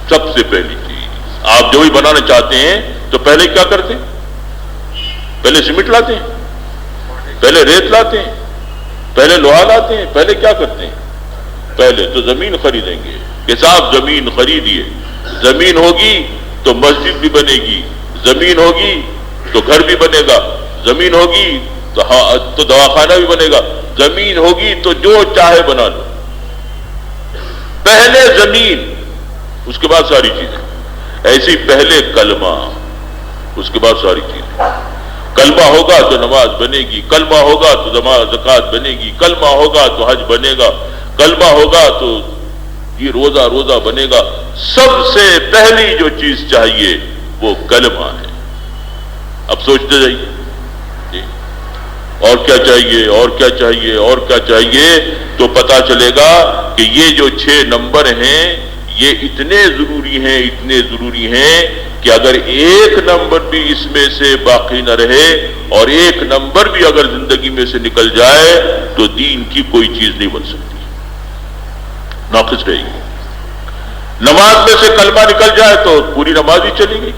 سب سے پہلی چیز آپ جو بھی بنانا چاہتے ہیں تو پہلے کیا کرتے ہیں؟ پہلے سیمنٹ لاتے ہیں، پہلے ریت لاتے ہیں، پہلے لوہا لاتے ہیں، پہلے کیا کرتے ہیں؟ پہلے تو زمین خریدیں گے کہ صاحب زمین خریدیے، زمین ہوگی تو مسجد بھی بنے گی، زمین ہوگی تو گھر بھی بنے گا، زمین ہوگی تو دواخانہ بھی بنے گا، زمین ہوگی تو جو چاہے بنا لو. پہلے زمین، اس کے بعد ساری چیزیں. ایسی پہلے کلمہ، اس کے بعد ساری چیزیں. کلمہ ہوگا تو نماز بنے گی، کلمہ ہوگا تو زکوٰۃ بنے گی، کلمہ ہوگا تو حج بنے گا، کلمہ ہوگا تو یہ روزہ روزہ بنے گا. سب سے پہلی جو چیز چاہیے وہ کلمہ ہے. اب سوچتے جائیے جی، اور کیا چاہیے اور کیا چاہیے اور کیا چاہیے، تو پتا چلے گا کہ یہ جو 6 نمبر ہیں یہ اتنے ضروری ہیں، اتنے ضروری ہیں کہ اگر ایک نمبر بھی اس میں سے باقی نہ رہے اور ایک نمبر بھی اگر زندگی میں سے نکل جائے تو دین کی کوئی چیز نہیں بن سکتی، ناقص رہے گی. نماز میں سے کلمہ نکل جائے تو پوری نماز ہی چلی گئی،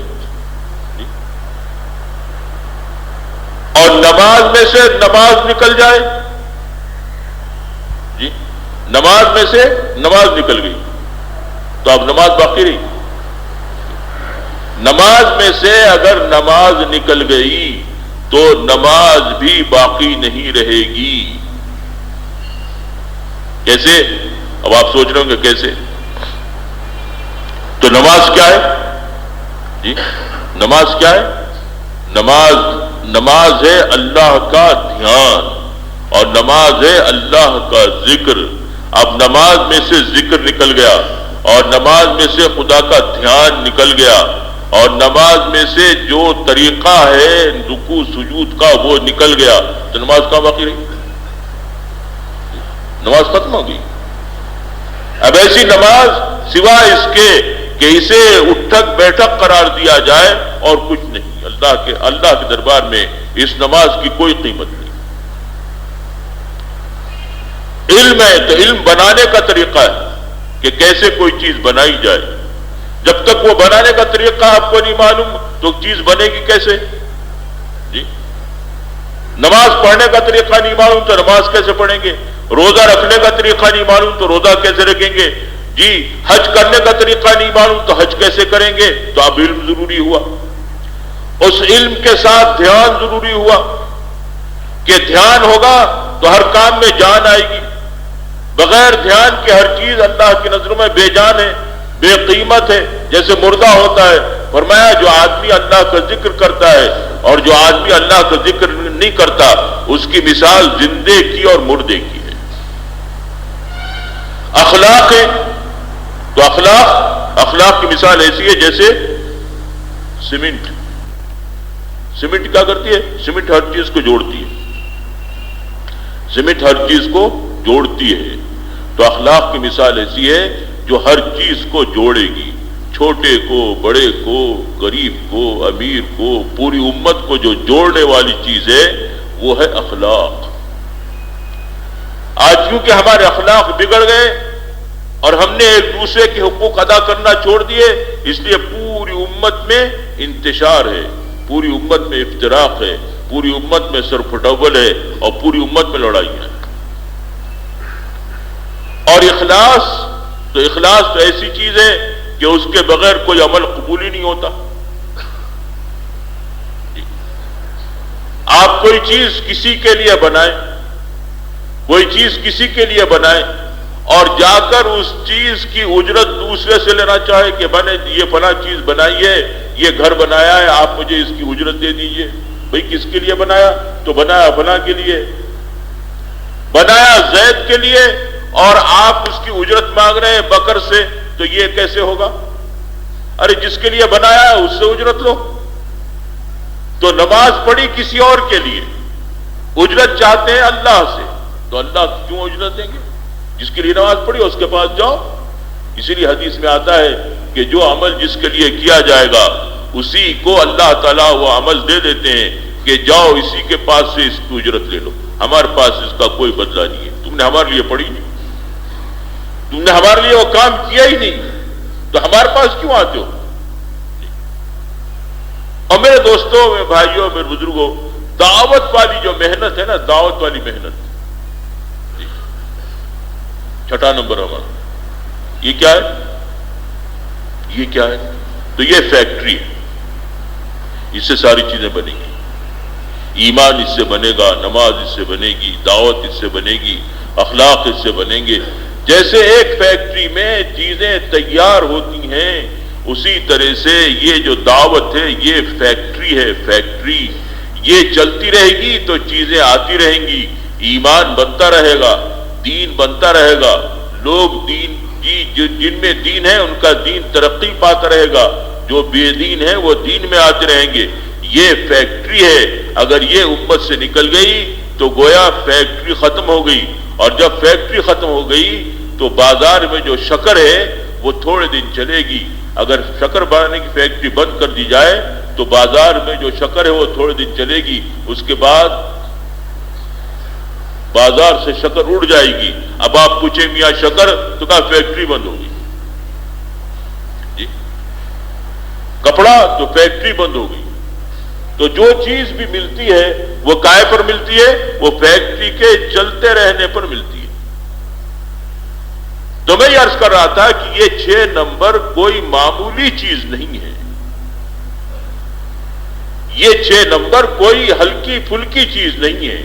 اور نماز میں سے نماز نکل جائے جی، نماز میں سے نماز نکل گئی تو اب نماز باقی رہی. نماز میں سے اگر نماز نکل گئی تو نماز بھی باقی نہیں رہے گی. کیسے؟ اب آپ سوچ رہے ہوں گے کیسے. تو نماز کیا ہے جی؟ نماز کیا ہے؟ نماز ہے اللہ کا دھیان، اور نماز ہے اللہ کا ذکر. اب نماز میں سے ذکر نکل گیا، اور نماز میں سے خدا کا دھیان نکل گیا، اور نماز میں سے جو طریقہ ہے رکوع سجود کا وہ نکل گیا، تو نماز کہاں باقی رہی؟ نماز ختم ہو گئی. اب ایسی نماز سوائے اس کے کہ اسے اٹھک بیٹھک قرار دیا جائے اور کچھ نہیں. اللہ کے دربار میں اس نماز کی کوئی قیمت نہیں. علم ہے تو علم بنانے کا طریقہ ہے کہ کیسے کوئی چیز بنائی جائے. جب تک وہ بنانے کا طریقہ آپ کو نہیں معلوم تو چیز بنے گی کیسے جی؟ نماز پڑھنے کا طریقہ نہیں معلوم تو نماز کیسے پڑھیں گے؟ روزہ رکھنے کا طریقہ نہیں معلوم تو روزہ کیسے رکھیں گے؟ جی حج کرنے کا طریقہ نہیں معلوم تو حج کیسے کریں گے؟ تو اب علم ضروری ہوا، اس علم کے ساتھ دھیان ضروری ہوا کہ دھیان ہوگا تو ہر کام میں جان آئے گی، بغیر دھیان کے ہر چیز اللہ کی نظروں میں بے جان ہے، بے قیمت ہے، جیسے مردہ ہوتا ہے۔ فرمایا جو آدمی اللہ کا ذکر کرتا ہے اور جو آدمی اللہ کا ذکر نہیں کرتا اس کی مثال زندے کی اور مردے کی ہے۔ اخلاق ہے تو اخلاق کی مثال ایسی ہے جیسے سیمنٹ کیا کرتی ہے؟ سیمنٹ ہر چیز کو جوڑتی ہے، سیمنٹ ہر چیز کو جوڑتی ہے، تو اخلاق کی مثال ایسی ہے جو ہر چیز کو جوڑے گی، چھوٹے کو، بڑے کو، غریب کو، امیر کو، پوری امت کو جو جوڑنے والی چیز ہے وہ ہے اخلاق۔ آج کیونکہ ہمارے اخلاق بگڑ گئے اور ہم نے ایک دوسرے کے حقوق ادا کرنا چھوڑ دیے، اس لیے پوری امت میں انتشار ہے، پوری امت میں افتراق ہے، پوری امت میں سر پھٹول ہے اور پوری امت میں لڑائیاں ہیں۔ اور اخلاص تو ایسی چیز ہے کہ اس کے بغیر کوئی عمل قبول ہی نہیں ہوتا۔ آپ کوئی چیز کسی کے لیے بنائیں، کوئی چیز کسی کے لیے بنائیں اور جا کر اس چیز کی اجرت دوسرے سے لینا چاہے کہ میں نے یہ فلاں چیز بنائی ہے، یہ گھر بنایا ہے، آپ مجھے اس کی اجرت دے دیجئے۔ بھئی کس کے لیے بنایا؟ تو بنایا فلاں کے لیے، بنایا زید کے لیے اور آپ اس کی اجرت مانگ رہے ہیں بکر سے، تو یہ کیسے ہوگا؟ ارے جس کے لیے بنایا ہے اس سے اجرت لو۔ تو نماز پڑھی کسی اور کے لیے، اجرت چاہتے ہیں اللہ سے، تو اللہ کیوں اجرت دیں گے؟ جس کے لیے نماز پڑھی اس کے پاس جاؤ۔ اسی لیے حدیث میں آتا ہے کہ جو عمل جس کے لیے کیا جائے گا اسی کو اللہ تعالیٰ وہ عمل دے دیتے ہیں کہ جاؤ اسی کے پاس سے اس کی اجرت لے لو، ہمارے پاس اس کا کوئی بدلہ نہیں ہے، تم نے ہمارے لیے پڑھی نہیں، تم نے ہمارے لیے وہ کام کیا ہی نہیں، تو ہمارے پاس کیوں آتے ہو؟ اور میرے دوستوں، میرے بھائیوں، میرے بزرگوں، دعوت والی جو محنت ہے نا، دعوت والی محنت، چھٹا نمبر ہمارا یہ کیا ہے؟ یہ کیا ہے؟ تو یہ فیکٹری ہے، اس سے ساری چیزیں بنیں گی، ایمان اس سے بنے گا، نماز اس سے بنے گی، دعوت اس سے بنے گی، اخلاق اس سے بنیں گے۔ جیسے ایک فیکٹری میں چیزیں تیار ہوتی ہیں اسی طرح سے یہ جو دعوت ہے یہ فیکٹری ہے، فیکٹری یہ چلتی رہے گی تو چیزیں آتی رہیں گی، ایمان بنتا رہے گا، دین بنتا رہے گا، لوگ دین جن میں دین ہے ان کا دین ترقی پاتا رہے گا، جو بے دین ہے وہ دین میں آتے رہیں گے۔ یہ فیکٹری ہے، اگر یہ امت سے نکل گئی تو گویا فیکٹری ختم ہو گئی، اور جب فیکٹری ختم ہو گئی تو بازار میں جو شکر ہے وہ تھوڑے دن چلے گی۔ اگر شکر بنانے کی فیکٹری بند کر دی جائے تو بازار میں جو شکر ہے وہ تھوڑے دن چلے گی، اس کے بعد بازار سے شکر اڑ جائے گی۔ اب آپ پوچھیں میاں شکر، تو کہا فیکٹری بند ہوگی۔ جی کپڑا تو فیکٹری بند ہو گئی۔ تو جو چیز بھی ملتی ہے وہ کائے پر ملتی ہے؟ وہ فیکٹری کے چلتے رہنے پر ملتی ہے۔ تو میں یہ عرض کر رہا تھا کہ یہ 6 نمبر کوئی معمولی چیز نہیں ہے، یہ 6 نمبر کوئی ہلکی پھلکی چیز نہیں ہے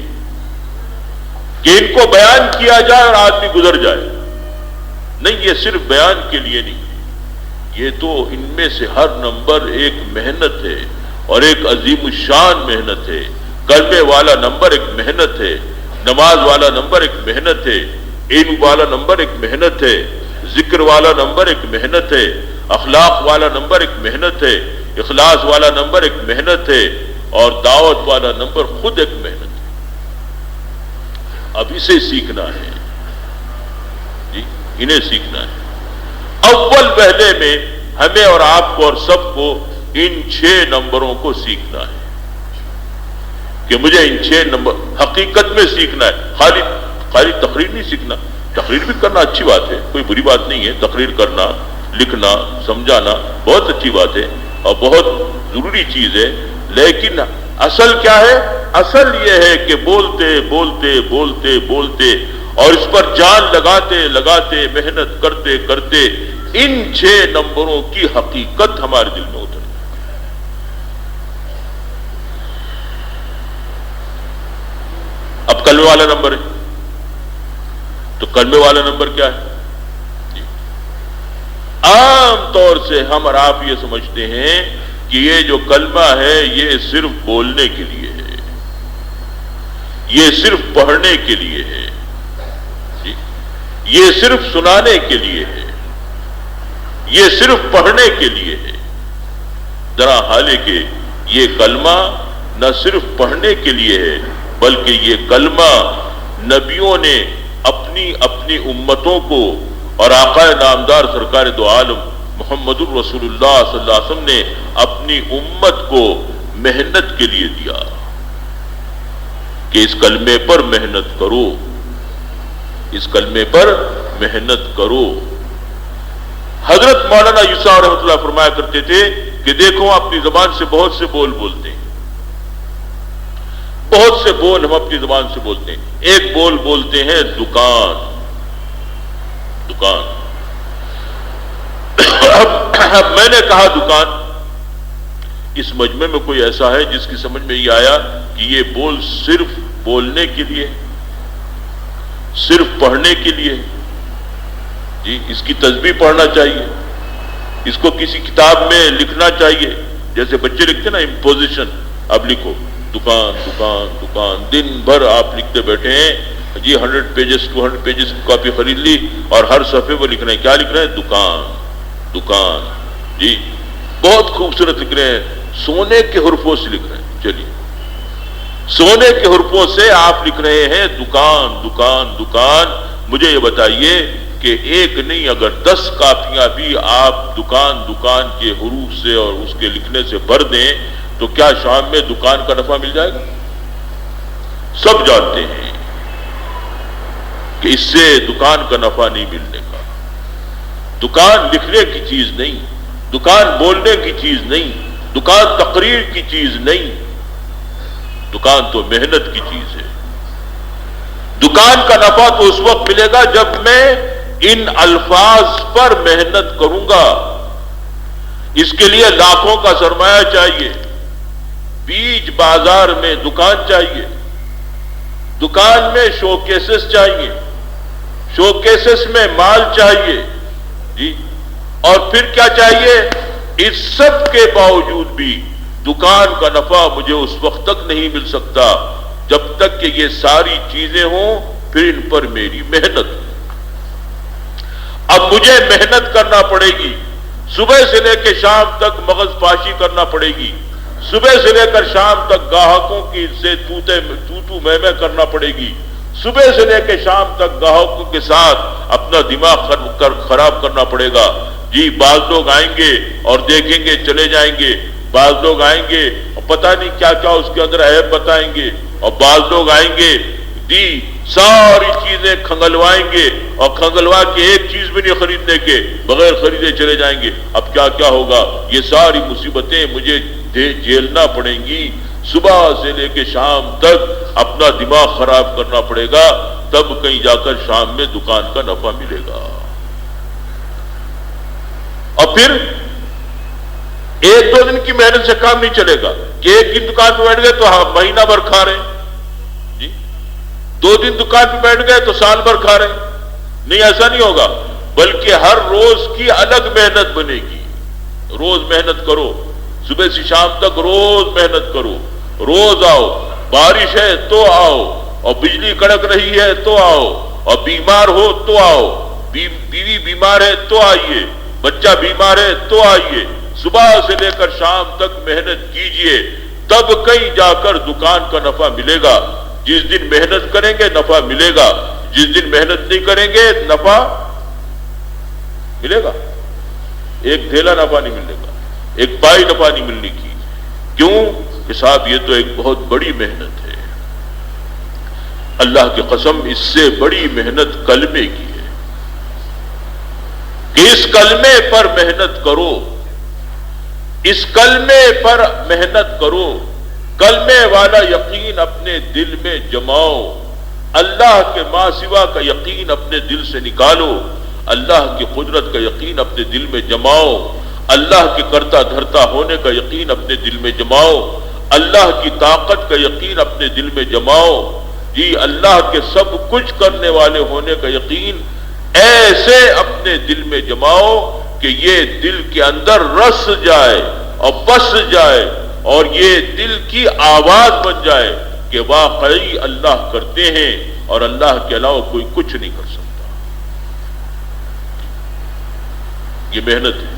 کہ ان کو بیان کیا جائے اور آدمی گزر جائے۔ نہیں، یہ صرف بیان کے لیے نہیں، یہ تو ان میں سے ہر نمبر ایک محنت ہے اور ایک عظیم الشان محنت ہے۔ کلمے والا نمبر ایک محنت ہے، نماز والا نمبر ایک محنت ہے، علم والا نمبر ایک محنت ہے، ذکر والا نمبر ایک محنت ہے، اخلاق والا نمبر ایک محنت ہے، اخلاص والا نمبر ایک محنت ہے، اور دعوت والا نمبر خود ایک محنت ہے۔ اب اسے سیکھنا ہے، جی انہیں سیکھنا ہے۔ اول پہلے میں ہمیں اور آپ کو اور سب کو ان 6 نمبروں کو سیکھنا ہے کہ مجھے ان 6 نمبر حقیقت میں سیکھنا ہے۔ خالی تقریر نہیں سیکھنا، تقریر بھی کرنا اچھی بات ہے، کوئی بری بات نہیں ہے، تقریر کرنا، لکھنا، سمجھانا بہت اچھی بات ہے اور بہت ضروری چیز ہے، لیکن اصل کیا ہے؟ اصل یہ ہے کہ بولتے بولتے بولتے بولتے اور اس پر جان لگاتے لگاتے محنت کرتے کرتے ان 6 نمبروں کی حقیقت ہمارے دل میں اتر جائے۔ اب کلمے والا نمبر ہے، تو کلمے والا نمبر کیا ہے؟ عام طور سے ہم اور آپ یہ سمجھتے ہیں کہ یہ جو کلمہ ہے یہ صرف بولنے کے لیے ہے، یہ صرف پڑھنے کے لیے ہے، یہ صرف سنانے کے لیے ہے، یہ صرف پڑھنے کے لیے ہے۔ ذرا حالانکہ یہ کلمہ نہ صرف پڑھنے کے لیے ہے، بلکہ یہ کلمہ نبیوں نے اپنی اپنی امتوں کو اور آقا نامدار سرکار دو عالم محمد الرسول اللہ صلی اللہ علیہ وسلم نے اپنی امت کو محنت کے لیے دیا کہ اس کلمے پر محنت کرو، اس کلمے پر محنت کرو۔ حضرت مولانا یوسف رحمۃ اللہ فرمایا کرتے تھے کہ دیکھو اپنی زبان سے بہت سے بول بولتے ہیں، بہت سے بول ہم اپنی زبان سے بولتے ہیں۔ ایک بول بولتے ہیں دکان، دکان۔ اب میں نے کہا دکان، اس مجمع میں کوئی ایسا ہے جس کی سمجھ میں یہ آیا کہ یہ بول صرف بولنے کے لیے، صرف پڑھنے کے لیے؟ جی اس کی تسبیح پڑھنا چاہیے، اس کو کسی کتاب میں لکھنا چاہیے، جیسے بچے لکھتے ہیں نا امپوزیشن، اب لکھو دکان دکان دکان، دن بھر آپ لکھتے بیٹھے ہیں جی 100 پیجز 200 پیجز کی کاپی خرید لی اور ہر صفحے پر لکھ رہے ہیں، کیا لکھ رہے ہیں؟ دکان دکان۔ جی بہت خوبصورت لکھ رہے ہیں، سونے کے حروفوں سے لکھ رہے ہیں، چلیے سونے کے حروفوں سے آپ لکھ رہے ہیں دکان دکان دکان۔ مجھے یہ بتائیے کہ ایک نہیں اگر 10 کاپیاں بھی آپ دکان دکان کے حروف سے اور اس کے لکھنے سے بھر دیں تو کیا شام میں دکان کا نفع مل جائے گا؟ سب جانتے ہیں کہ اس سے دکان کا نفع نہیں ملنے کا۔ دکان لکھنے کی چیز نہیں، دکان بولنے کی چیز نہیں، دکان تقریر کی چیز نہیں، دکان تو محنت کی چیز ہے۔ دکان کا نفع تو اس وقت ملے گا جب میں ان الفاظ پر محنت کروں گا۔ اس کے لیے لاکھوں کا سرمایہ چاہیے، بیچ بازار میں دکان چاہیے، دکان میں شو کیسز چاہیے، شو کیسز میں مال چاہیے، جی اور پھر کیا چاہیے؟ اس سب کے باوجود بھی دکان کا نفع مجھے اس وقت تک نہیں مل سکتا جب تک کہ یہ ساری چیزیں ہوں، پھر ان پر میری محنت۔ اب مجھے محنت کرنا پڑے گی، صبح سے لے کے شام تک مغز پاشی کرنا پڑے گی، صبح سے لے کر شام تک گاہکوں کی سے تو میں کرنا پڑے گی، صبح سے لے کے شام تک گاہکوں کے ساتھ اپنا دماغ خراب کرنا پڑے گا۔ جی بعض لوگ آئیں گے اور دیکھیں گے چلے جائیں گے، بعض لوگ آئیں گے اور پتہ نہیں کیا کیا اس کے اندر عیب بتائیں گے، اور بعض لوگ آئیں گے جی ساری چیزیں کھنگلوائیں گے اور کھنگلوا کے ایک چیز بھی نہیں خریدنے کے، بغیر خریدے چلے جائیں گے۔ اب کیا کیا ہوگا؟ یہ ساری مصیبتیں مجھے جھیلنا پڑیں گی، صبح سے لے کے شام تک اپنا دماغ خراب کرنا پڑے گا، تب کہیں جا کر شام میں دکان کا نفع ملے گا۔ اور پھر ایک دو دن کی محنت سے کام نہیں چلے گا کہ ایک دن دکان پہ بیٹھ گئے تو مہینہ بھر کھا رہے ہیں، جی 2 دن دکان پہ بیٹھ گئے تو سال بھر کھا رہے ہیں، نہیں ایسا نہیں ہوگا، بلکہ ہر روز کی الگ محنت بنے گی۔ روز محنت کرو، صبح سے شام تک روز محنت کرو، روز آؤ، بارش ہے تو آؤ، اور بجلی کڑک رہی ہے تو آؤ، اور بیمار ہو تو آؤ، بیوی بیمار ہے تو آئیے، بچہ بیمار ہے تو آئیے، صبح سے لے کر شام تک محنت کیجئے، تب کہیں جا کر دکان کا نفع ملے گا۔ جس دن محنت کریں گے نفع ملے گا، جس دن محنت نہیں کریں گے نفع ملے گا؟ ایک دھیلا نفع نہیں ملے گا، ایک پائی نفع نہیں ملنے کی۔ کیوں کہ صاحب یہ تو ایک بہت بڑی محنت ہے، اللہ کی قسم اس سے بڑی محنت کلمے کی ہے کہ اس کلمے پر محنت کرو، اس کلمے پر محنت کرو، کلمے والا یقین اپنے دل میں جماؤ، اللہ کے ماں سوا کا یقین اپنے دل سے نکالو، اللہ کی قدرت کا یقین اپنے دل میں جماؤ، اللہ کے کرتا دھرتا ہونے کا یقین اپنے دل میں جماؤ، اللہ کی طاقت کا یقین اپنے دل میں جماؤ، جی اللہ کے سب کچھ کرنے والے ہونے کا یقین ایسے اپنے دل میں جماؤ کہ یہ دل کے اندر رس جائے اور بس جائے اور یہ دل کی آواز بن جائے کہ واقعی اللہ کرتے ہیں اور اللہ کے علاوہ کوئی کچھ نہیں کر سکتا۔ یہ محنت ہے،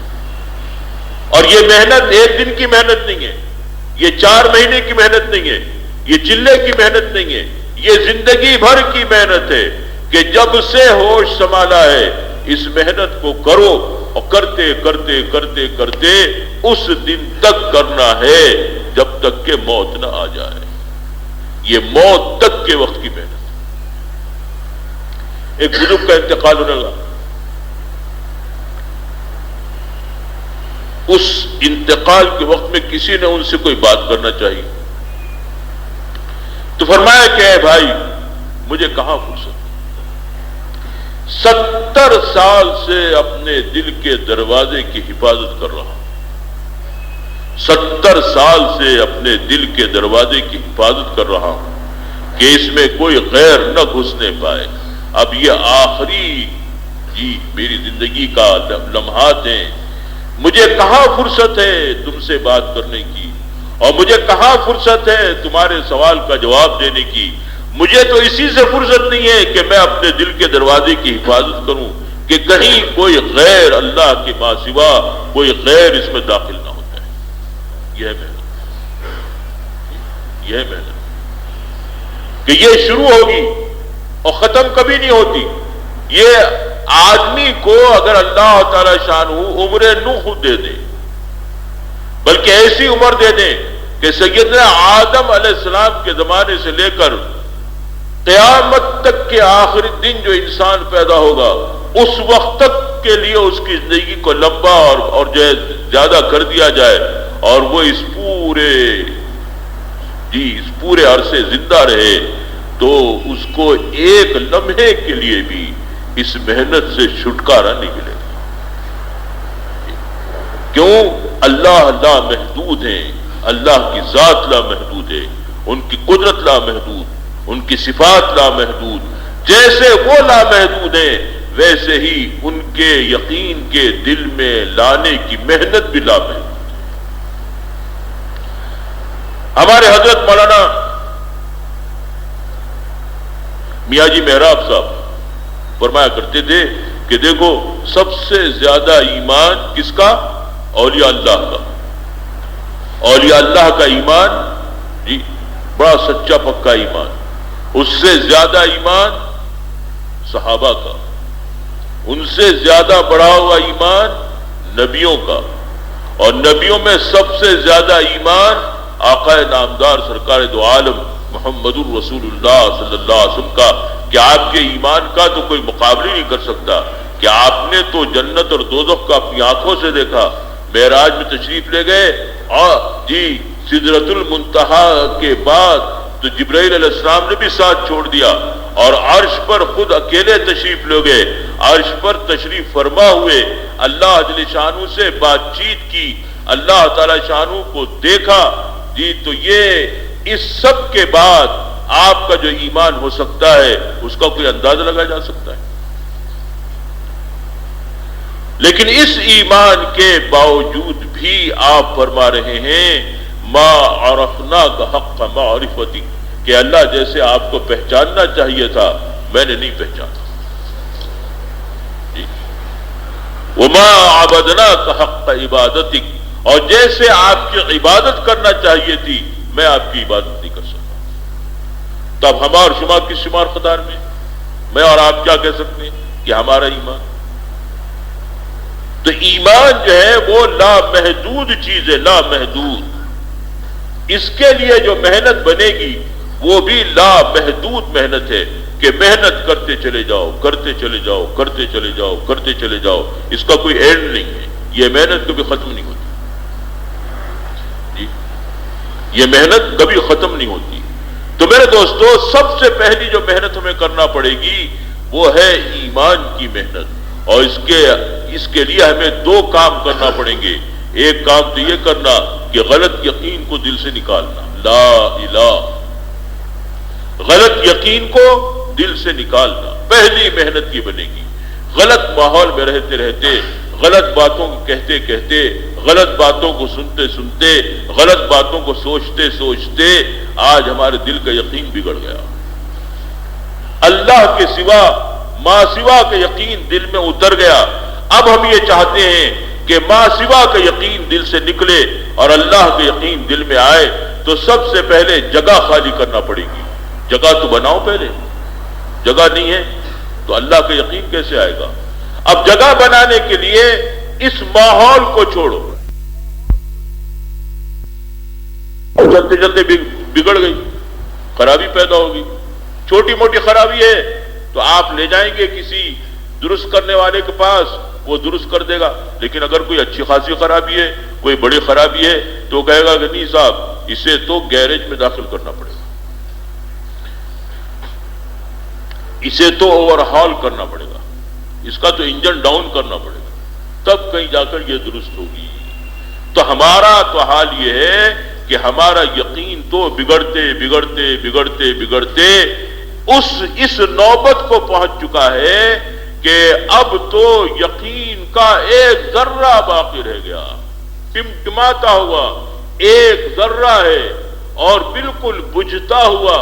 اور یہ محنت ایک دن کی محنت نہیں ہے، یہ 4 مہینے کی محنت نہیں ہے، یہ چلے کی محنت نہیں ہے، یہ زندگی بھر کی محنت ہے کہ جب سے ہوش سنبھالا ہے اس محنت کو کرو، اور کرتے کرتے کرتے کرتے اس دن تک کرنا ہے جب تک کہ موت نہ آ جائے۔ یہ موت تک کے وقت کی محنت ہے۔ ایک بزرگ کا انتقال ہونے لگا، اس انتقال کے وقت میں کسی نے ان سے کوئی بات کرنا چاہیے تو فرمایا کہ اے بھائی مجھے کہاں فرصت، 70 سال سے اپنے دل کے دروازے کی حفاظت کر رہا ہوں، 70 سال سے اپنے دل کے دروازے کی حفاظت کر رہا ہوں کہ اس میں کوئی غیر نہ گھسنے پائے۔ اب یہ آخری میری زندگی کا لمحات ہیں، مجھے کہاں فرصت ہے تم سے بات کرنے کی، اور مجھے کہاں فرصت ہے تمہارے سوال کا جواب دینے کی۔ مجھے تو اسی سے فرصت نہیں ہے کہ میں اپنے دل کے دروازے کی حفاظت کروں کہ کہیں کوئی غیر اللہ کے ماں سوا کوئی غیر اس میں داخل نہ ہوتا ہے۔ یہ محنت، یہ محنت کہ یہ شروع ہوگی اور ختم کبھی نہیں ہوتی۔ یہ آدمی کو اگر اللہ تعالی شانہ عمر نوح دے دے، بلکہ ایسی عمر دے دیں کہ سیدنا آدم علیہ السلام کے زمانے سے لے کر قیامت تک کے آخری دن جو انسان پیدا ہوگا اس وقت تک کے لیے اس کی زندگی کو لمبا اور جو ہے زیادہ کر دیا جائے، اور وہ اس پورے عرصے زندہ رہے، تو اس کو ایک لمحے کے لیے بھی اس محنت سے چھٹکارا نہیں ملے گا۔ کیوں؟ اللہ لامحدود ہیں، اللہ کی ذات لامحدود ہے، ان کی قدرت لامحدود، ان کی صفات لامحدود، جیسے وہ لامحدود ہیں ویسے ہی ان کے یقین کے دل میں لانے کی محنت بھی لامحدود ہے۔ ہمارے حضرت مولانا میاں جی محراب صاحب فرمایا کرتے تھے کہ دیکھو سب سے زیادہ ایمان کس کا؟ اولیاء اللہ کا۔ اولیاء اللہ کا ایمان بڑا سچا پکا ایمان، اس سے زیادہ ایمان صحابہ کا، ان سے زیادہ بڑھا ہوا ایمان نبیوں کا، اور نبیوں میں سب سے زیادہ ایمان آقا نامدار سرکار دو عالم محمد الرسول اللہ صلی اللہ علیہ وسلم کا، کہ آپ کے ایمان کا تو کوئی مقابلہ نہیں کر سکتا، کہ آپ نے تو جنت اور دوزخ کا اپنی آنکھوں سے دیکھا، معراج میں تشریف لے گئے، اور سدرۃ المنتہا کے بعد تو جبرائیل علیہ السلام نے بھی ساتھ چھوڑ دیا، اور عرش پر خود اکیلے تشریف لے گئے، عرش پر تشریف فرما ہوئے، اللہ جل شانہ سے بات چیت کی، اللہ تعالی شانہ کو دیکھا، تو یہ اس سب کے بعد آپ کا جو ایمان ہو سکتا ہے اس کا کوئی اندازہ لگایا جا سکتا ہے؟ لیکن اس ایمان کے باوجود بھی آپ فرما رہے ہیں ما عرفناک حق معرفتی، کہ اللہ جیسے آپ کو پہچاننا چاہیے تھا میں نے نہیں پہچانا، وما عبدناک حق عبادتک، اور جیسے آپ کی عبادت کرنا چاہیے تھی میں آپ کی عبادت نہیں کر سکتا۔ تو اب ہمار شمار کس شمار قطار میں میں اور آپ کیا کہہ سکتے ہیں کہ ہمارا ایمان؟ تو ایمان جو ہے وہ لامحدود چیز ہے، لامحدود۔ اس کے لیے جو محنت بنے گی وہ بھی لامحدود محنت ہے، کہ محنت کرتے چلے جاؤ، کرتے چلے جاؤ، کرتے چلے جاؤ، کرتے چلے جاؤ، اس کا کوئی اینڈ نہیں ہے، یہ محنت کبھی ختم نہیں ہوتی، یہ محنت کبھی ختم نہیں ہوتی۔ تو میرے دوستو سب سے پہلی جو محنت ہمیں کرنا پڑے گی وہ ہے ایمان کی محنت، اور اس کے لیے ہمیں دو کام کرنا پڑیں گے۔ ایک کام تو یہ کرنا کہ غلط یقین کو دل سے نکالنا، لا الہ، غلط یقین کو دل سے نکالنا پہلی محنت یہ بنے گی۔ غلط ماحول میں رہتے رہتے، غلط باتوں کو کہتے کہتے، غلط باتوں کو سنتے سنتے، غلط باتوں کو سوچتے سوچتے آج ہمارے دل کا یقین بگڑ گیا۔ اللہ کے سوا، ماں سوا کا یقین دل میں اتر گیا۔ اب ہم یہ چاہتے ہیں کہ ماں سوا کا یقین دل سے نکلے اور اللہ کا یقین دل میں آئے، تو سب سے پہلے جگہ خالی کرنا پڑے گی۔ جگہ تو بناؤ، پہلے جگہ نہیں ہے تو اللہ کا یقین کیسے آئے گا؟ اب جگہ بنانے کے لیے اس ماحول کو چھوڑو۔ چلتے چلتے بگڑ گئی، خرابی پیدا ہوگی۔ چھوٹی موٹی خرابی ہے تو آپ لے جائیں گے کسی درست کرنے والے کے پاس، وہ درست کر دے گا۔ لیکن اگر کوئی اچھی خاصی خرابی ہے، کوئی بڑی خرابی ہے، تو وہ کہے گا کہ نہیں صاحب، اسے تو گیرج میں داخل کرنا پڑے گا، اسے تو اوور ہال کرنا پڑے گا، اس کا تو انجن ڈاؤن کرنا پڑے گا، تب کہیں جا کر یہ درست ہوگی۔ تو ہمارا تو حال یہ ہے کہ ہمارا یقین تو بگڑتے بگڑتے بگڑتے بگڑتے اس نوبت کو پہنچ چکا ہے کہ اب تو یقین کا ایک ذرہ باقی رہ گیا، ٹمٹماتا ہوا ایک ذرہ ہے، اور بالکل بجھتا ہوا،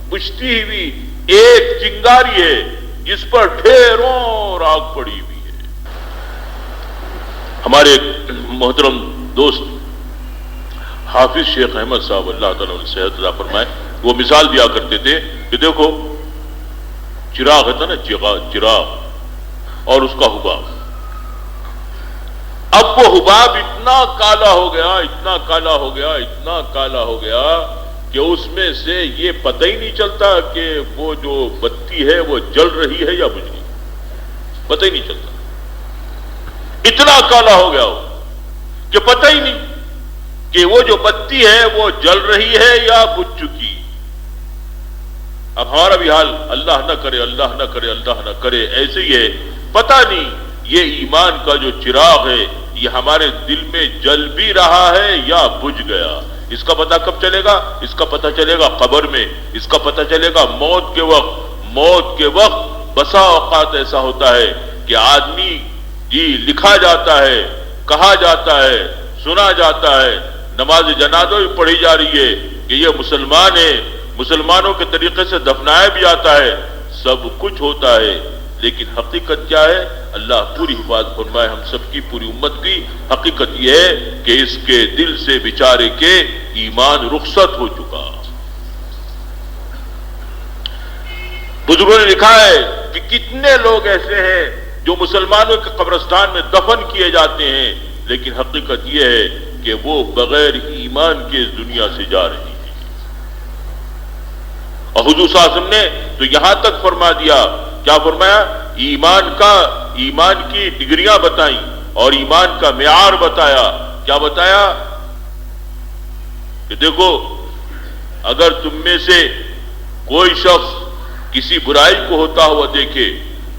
بجھتی ہوئی ایک چنگاری ہے جس پر ڈھیروں راگ پڑی ہوئی ہے۔ ہمارے ایک محترم دوست حافظ شیخ احمد صاحب، اللہ تعالیٰ نے صحت عطا فرمائے، وہ مثال دیا کرتے تھے کہ دیکھو چراغ ہے نا، چراغ اور اس کا حباب، اب وہ حباب اتنا کالا ہو گیا، اتنا کالا ہو گیا، اتنا کالا ہو گیا کہ اس میں سے یہ پتہ ہی نہیں چلتا کہ وہ جو بتی ہے وہ جل رہی ہے یا بجھ رہی ہے، پتہ ہی نہیں چلتا، اتنا کالا ہو گیا ہو کہ پتہ ہی نہیں کہ وہ جو بتی ہے وہ جل رہی ہے یا بجھ چکی۔ اب ہمارا بھی حال، اللہ نہ کرے، اللہ نہ کرے، اللہ نہ کرے، ایسے ہی ہے، پتہ نہیں یہ ایمان کا جو چراغ ہے یہ ہمارے دل میں جل بھی رہا ہے یا بجھ گیا۔ اس کا پتہ کب چلے گا؟ اس کا پتہ چلے گا قبر میں، اس کا پتہ چلے گا موت کے وقت۔ موت کے وقت بسا اوقات ایسا ہوتا ہے کہ آدمی لکھا جاتا ہے، کہا جاتا ہے، سنا جاتا ہے، نماز جنازہ بھی پڑھی جا رہی ہے کہ یہ مسلمان ہے، مسلمانوں کے طریقے سے دفنایا بھی جاتا ہے، سب کچھ ہوتا ہے، لیکن حقیقت کیا ہے؟ اللہ پوری حفاظت فرمائے ہم سب کی، پوری امت کی۔ حقیقت یہ ہے کہ اس کے دل سے بیچارے کے ایمان رخصت ہو چکا۔ بزرگوں نے لکھا ہے کہ کتنے لوگ ایسے ہیں جو مسلمانوں کے قبرستان میں دفن کیے جاتے ہیں، لیکن حقیقت یہ ہے کہ وہ بغیر ایمان کے اس دنیا سے جا رہی ہے۔ اور حضور صلی اللہ علیہ وسلم نے تو یہاں تک فرما دیا، کیا فرمایا؟ ایمان کی ڈگریاں بتائیں اور ایمان کا معیار بتایا۔ کیا بتایا؟ کہ دیکھو اگر تم میں سے کوئی شخص کسی برائی کو ہوتا ہوا دیکھے،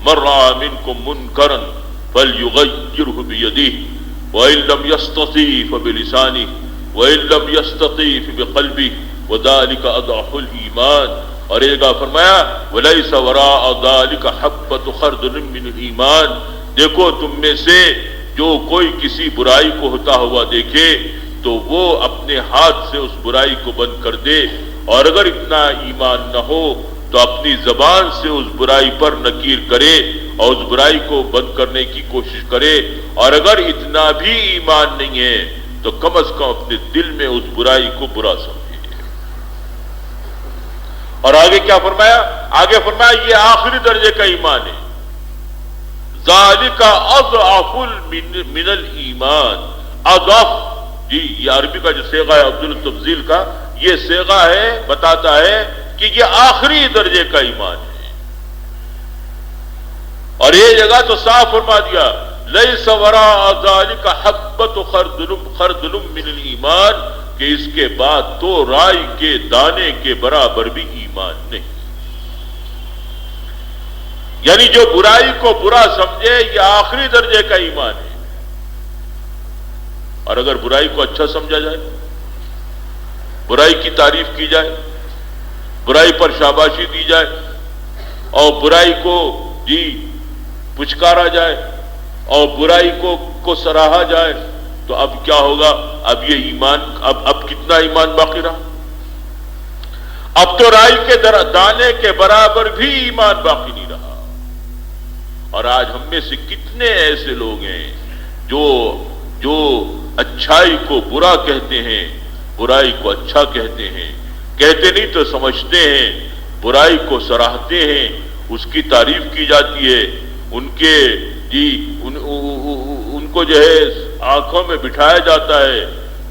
مر رأى منکم منکرا فلیغیرہ بیدہ وإن لم يستطع فبلسانه وإن لم يستطع فبقلبه وذلك أضعف الإيمان۔ اور ایک فرمایا وَلَيْسَ وَرَاءَ ذَلِكَ حَبَّةُ خَرْدَلٍ مِّنَ الْإِيمَانِ۔ دیکھو تم میں سے جو کوئی کسی برائی کو ہوتا ہوا دیکھے تو وہ اپنے ہاتھ سے اس برائی کو بند کر دے، اور اگر اتنا ایمان نہ ہو تو اپنی زبان سے اس برائی پر نکیر کرے اور اس برائی کو بند کرنے کی کوشش کرے، اور اگر اتنا بھی ایمان نہیں ہے تو کم از کم اپنے دل میں اس برائی کو برا سمجھے۔ اور آگے کیا فرمایا؟ آگے فرمایا یہ آخری درجے کا ایمان ہے، ذالک اضعف من الایمان۔ اضعف، یہ عربی کا جو صیغہ ہے عبد التفضیل کا، یہ صیغہ ہے، بتاتا ہے کہ یہ آخری درجے کا ایمان ہے۔ اور یہ جگہ تو صاف فرما دیا لیس وراء ذلك حبۃ خردل من الایمان کہ اس کے بعد تو رائی کے دانے کے برابر بھی ایمان نہیں. یعنی جو برائی کو برا سمجھے یہ آخری درجے کا ایمان ہے. اور اگر برائی کو اچھا سمجھا جائے، برائی کی تعریف کی جائے، برائی پر شاباشی دی جائے اور برائی کو پچکارا جائے اور برائی کو سراہا جائے، تو اب کیا ہوگا؟ اب یہ ایمان اب کتنا ایمان باقی رہا؟ اب تو رائی کے دانے کے برابر بھی ایمان باقی نہیں رہا. اور آج ہم میں سے کتنے ایسے لوگ ہیں جو اچھائی کو برا کہتے ہیں، برائی کو اچھا کہتے ہیں، کہتے نہیں تو سمجھتے ہیں، برائی کو سراہتے ہیں، اس کی تعریف کی جاتی ہے، ان کو جو ہے آنکھوں میں بٹھایا جاتا ہے،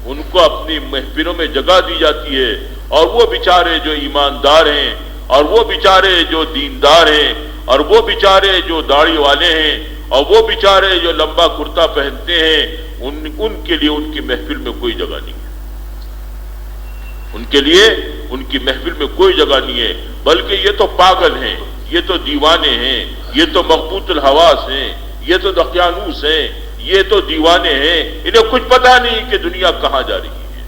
ان کو اپنی محفلوں میں جگہ دی جاتی ہے، اور وہ بیچارے جو ایماندار ہیں، اور وہ بیچارے جو دیندار ہیں، اور وہ بیچارے جو داڑھی والے ہیں، اور وہ بیچارے جو لمبا کرتا پہنتے ہیں، ان کے لیے ان کی محفل میں کوئی جگہ نہیں ہے. ان کے لیے ان کی محفل میں کوئی جگہ نہیں ہے، بلکہ یہ تو پاگل ہیں، یہ تو دیوانے ہیں، یہ تو مغبوط الحواس ہیں، یہ تو دقیانوس ہیں، یہ تو دیوانے ہیں، انہیں کچھ پتہ نہیں کہ دنیا کہاں جا رہی ہے.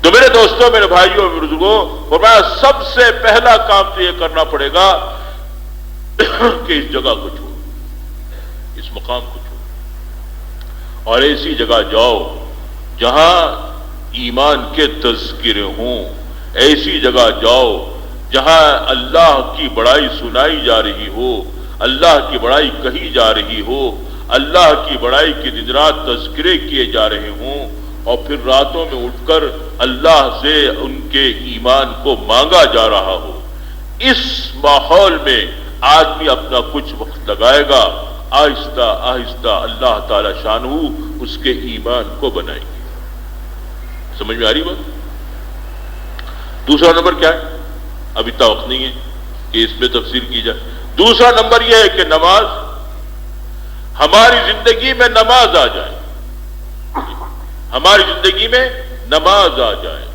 تو میرے دوستوں، میرے بھائیوں، میرے بزرگوں، فرمایا سب سے پہلا کام تو یہ کرنا پڑے گا کہ اس جگہ کو چھوڑو، اس مقام کو چھوڑو، اور ایسی جگہ جاؤ جہاں ایمان کے تذکرے ہوں، ایسی جگہ جاؤ جہاں اللہ کی بڑائی سنائی جا رہی ہو، اللہ کی بڑائی کہی جا رہی ہو، اللہ کی بڑائی کے دن رات تذکرے کیے جا رہے ہوں، اور پھر راتوں میں اٹھ کر اللہ سے ان کے ایمان کو مانگا جا رہا ہو. اس ماحول میں آدمی اپنا کچھ وقت لگائے گا، آہستہ آہستہ اللہ تعالی شانہ اس کے ایمان کو بنائیں گے. سمجھ میں آ رہی بات؟ دوسرا نمبر کیا ہے؟ اب اتنا وقت نہیں ہے کہ اس میں تفصیل کی جائے. دوسرا نمبر یہ ہے کہ نماز، ہماری زندگی میں نماز آ جائے، ہماری زندگی میں نماز آ جائے.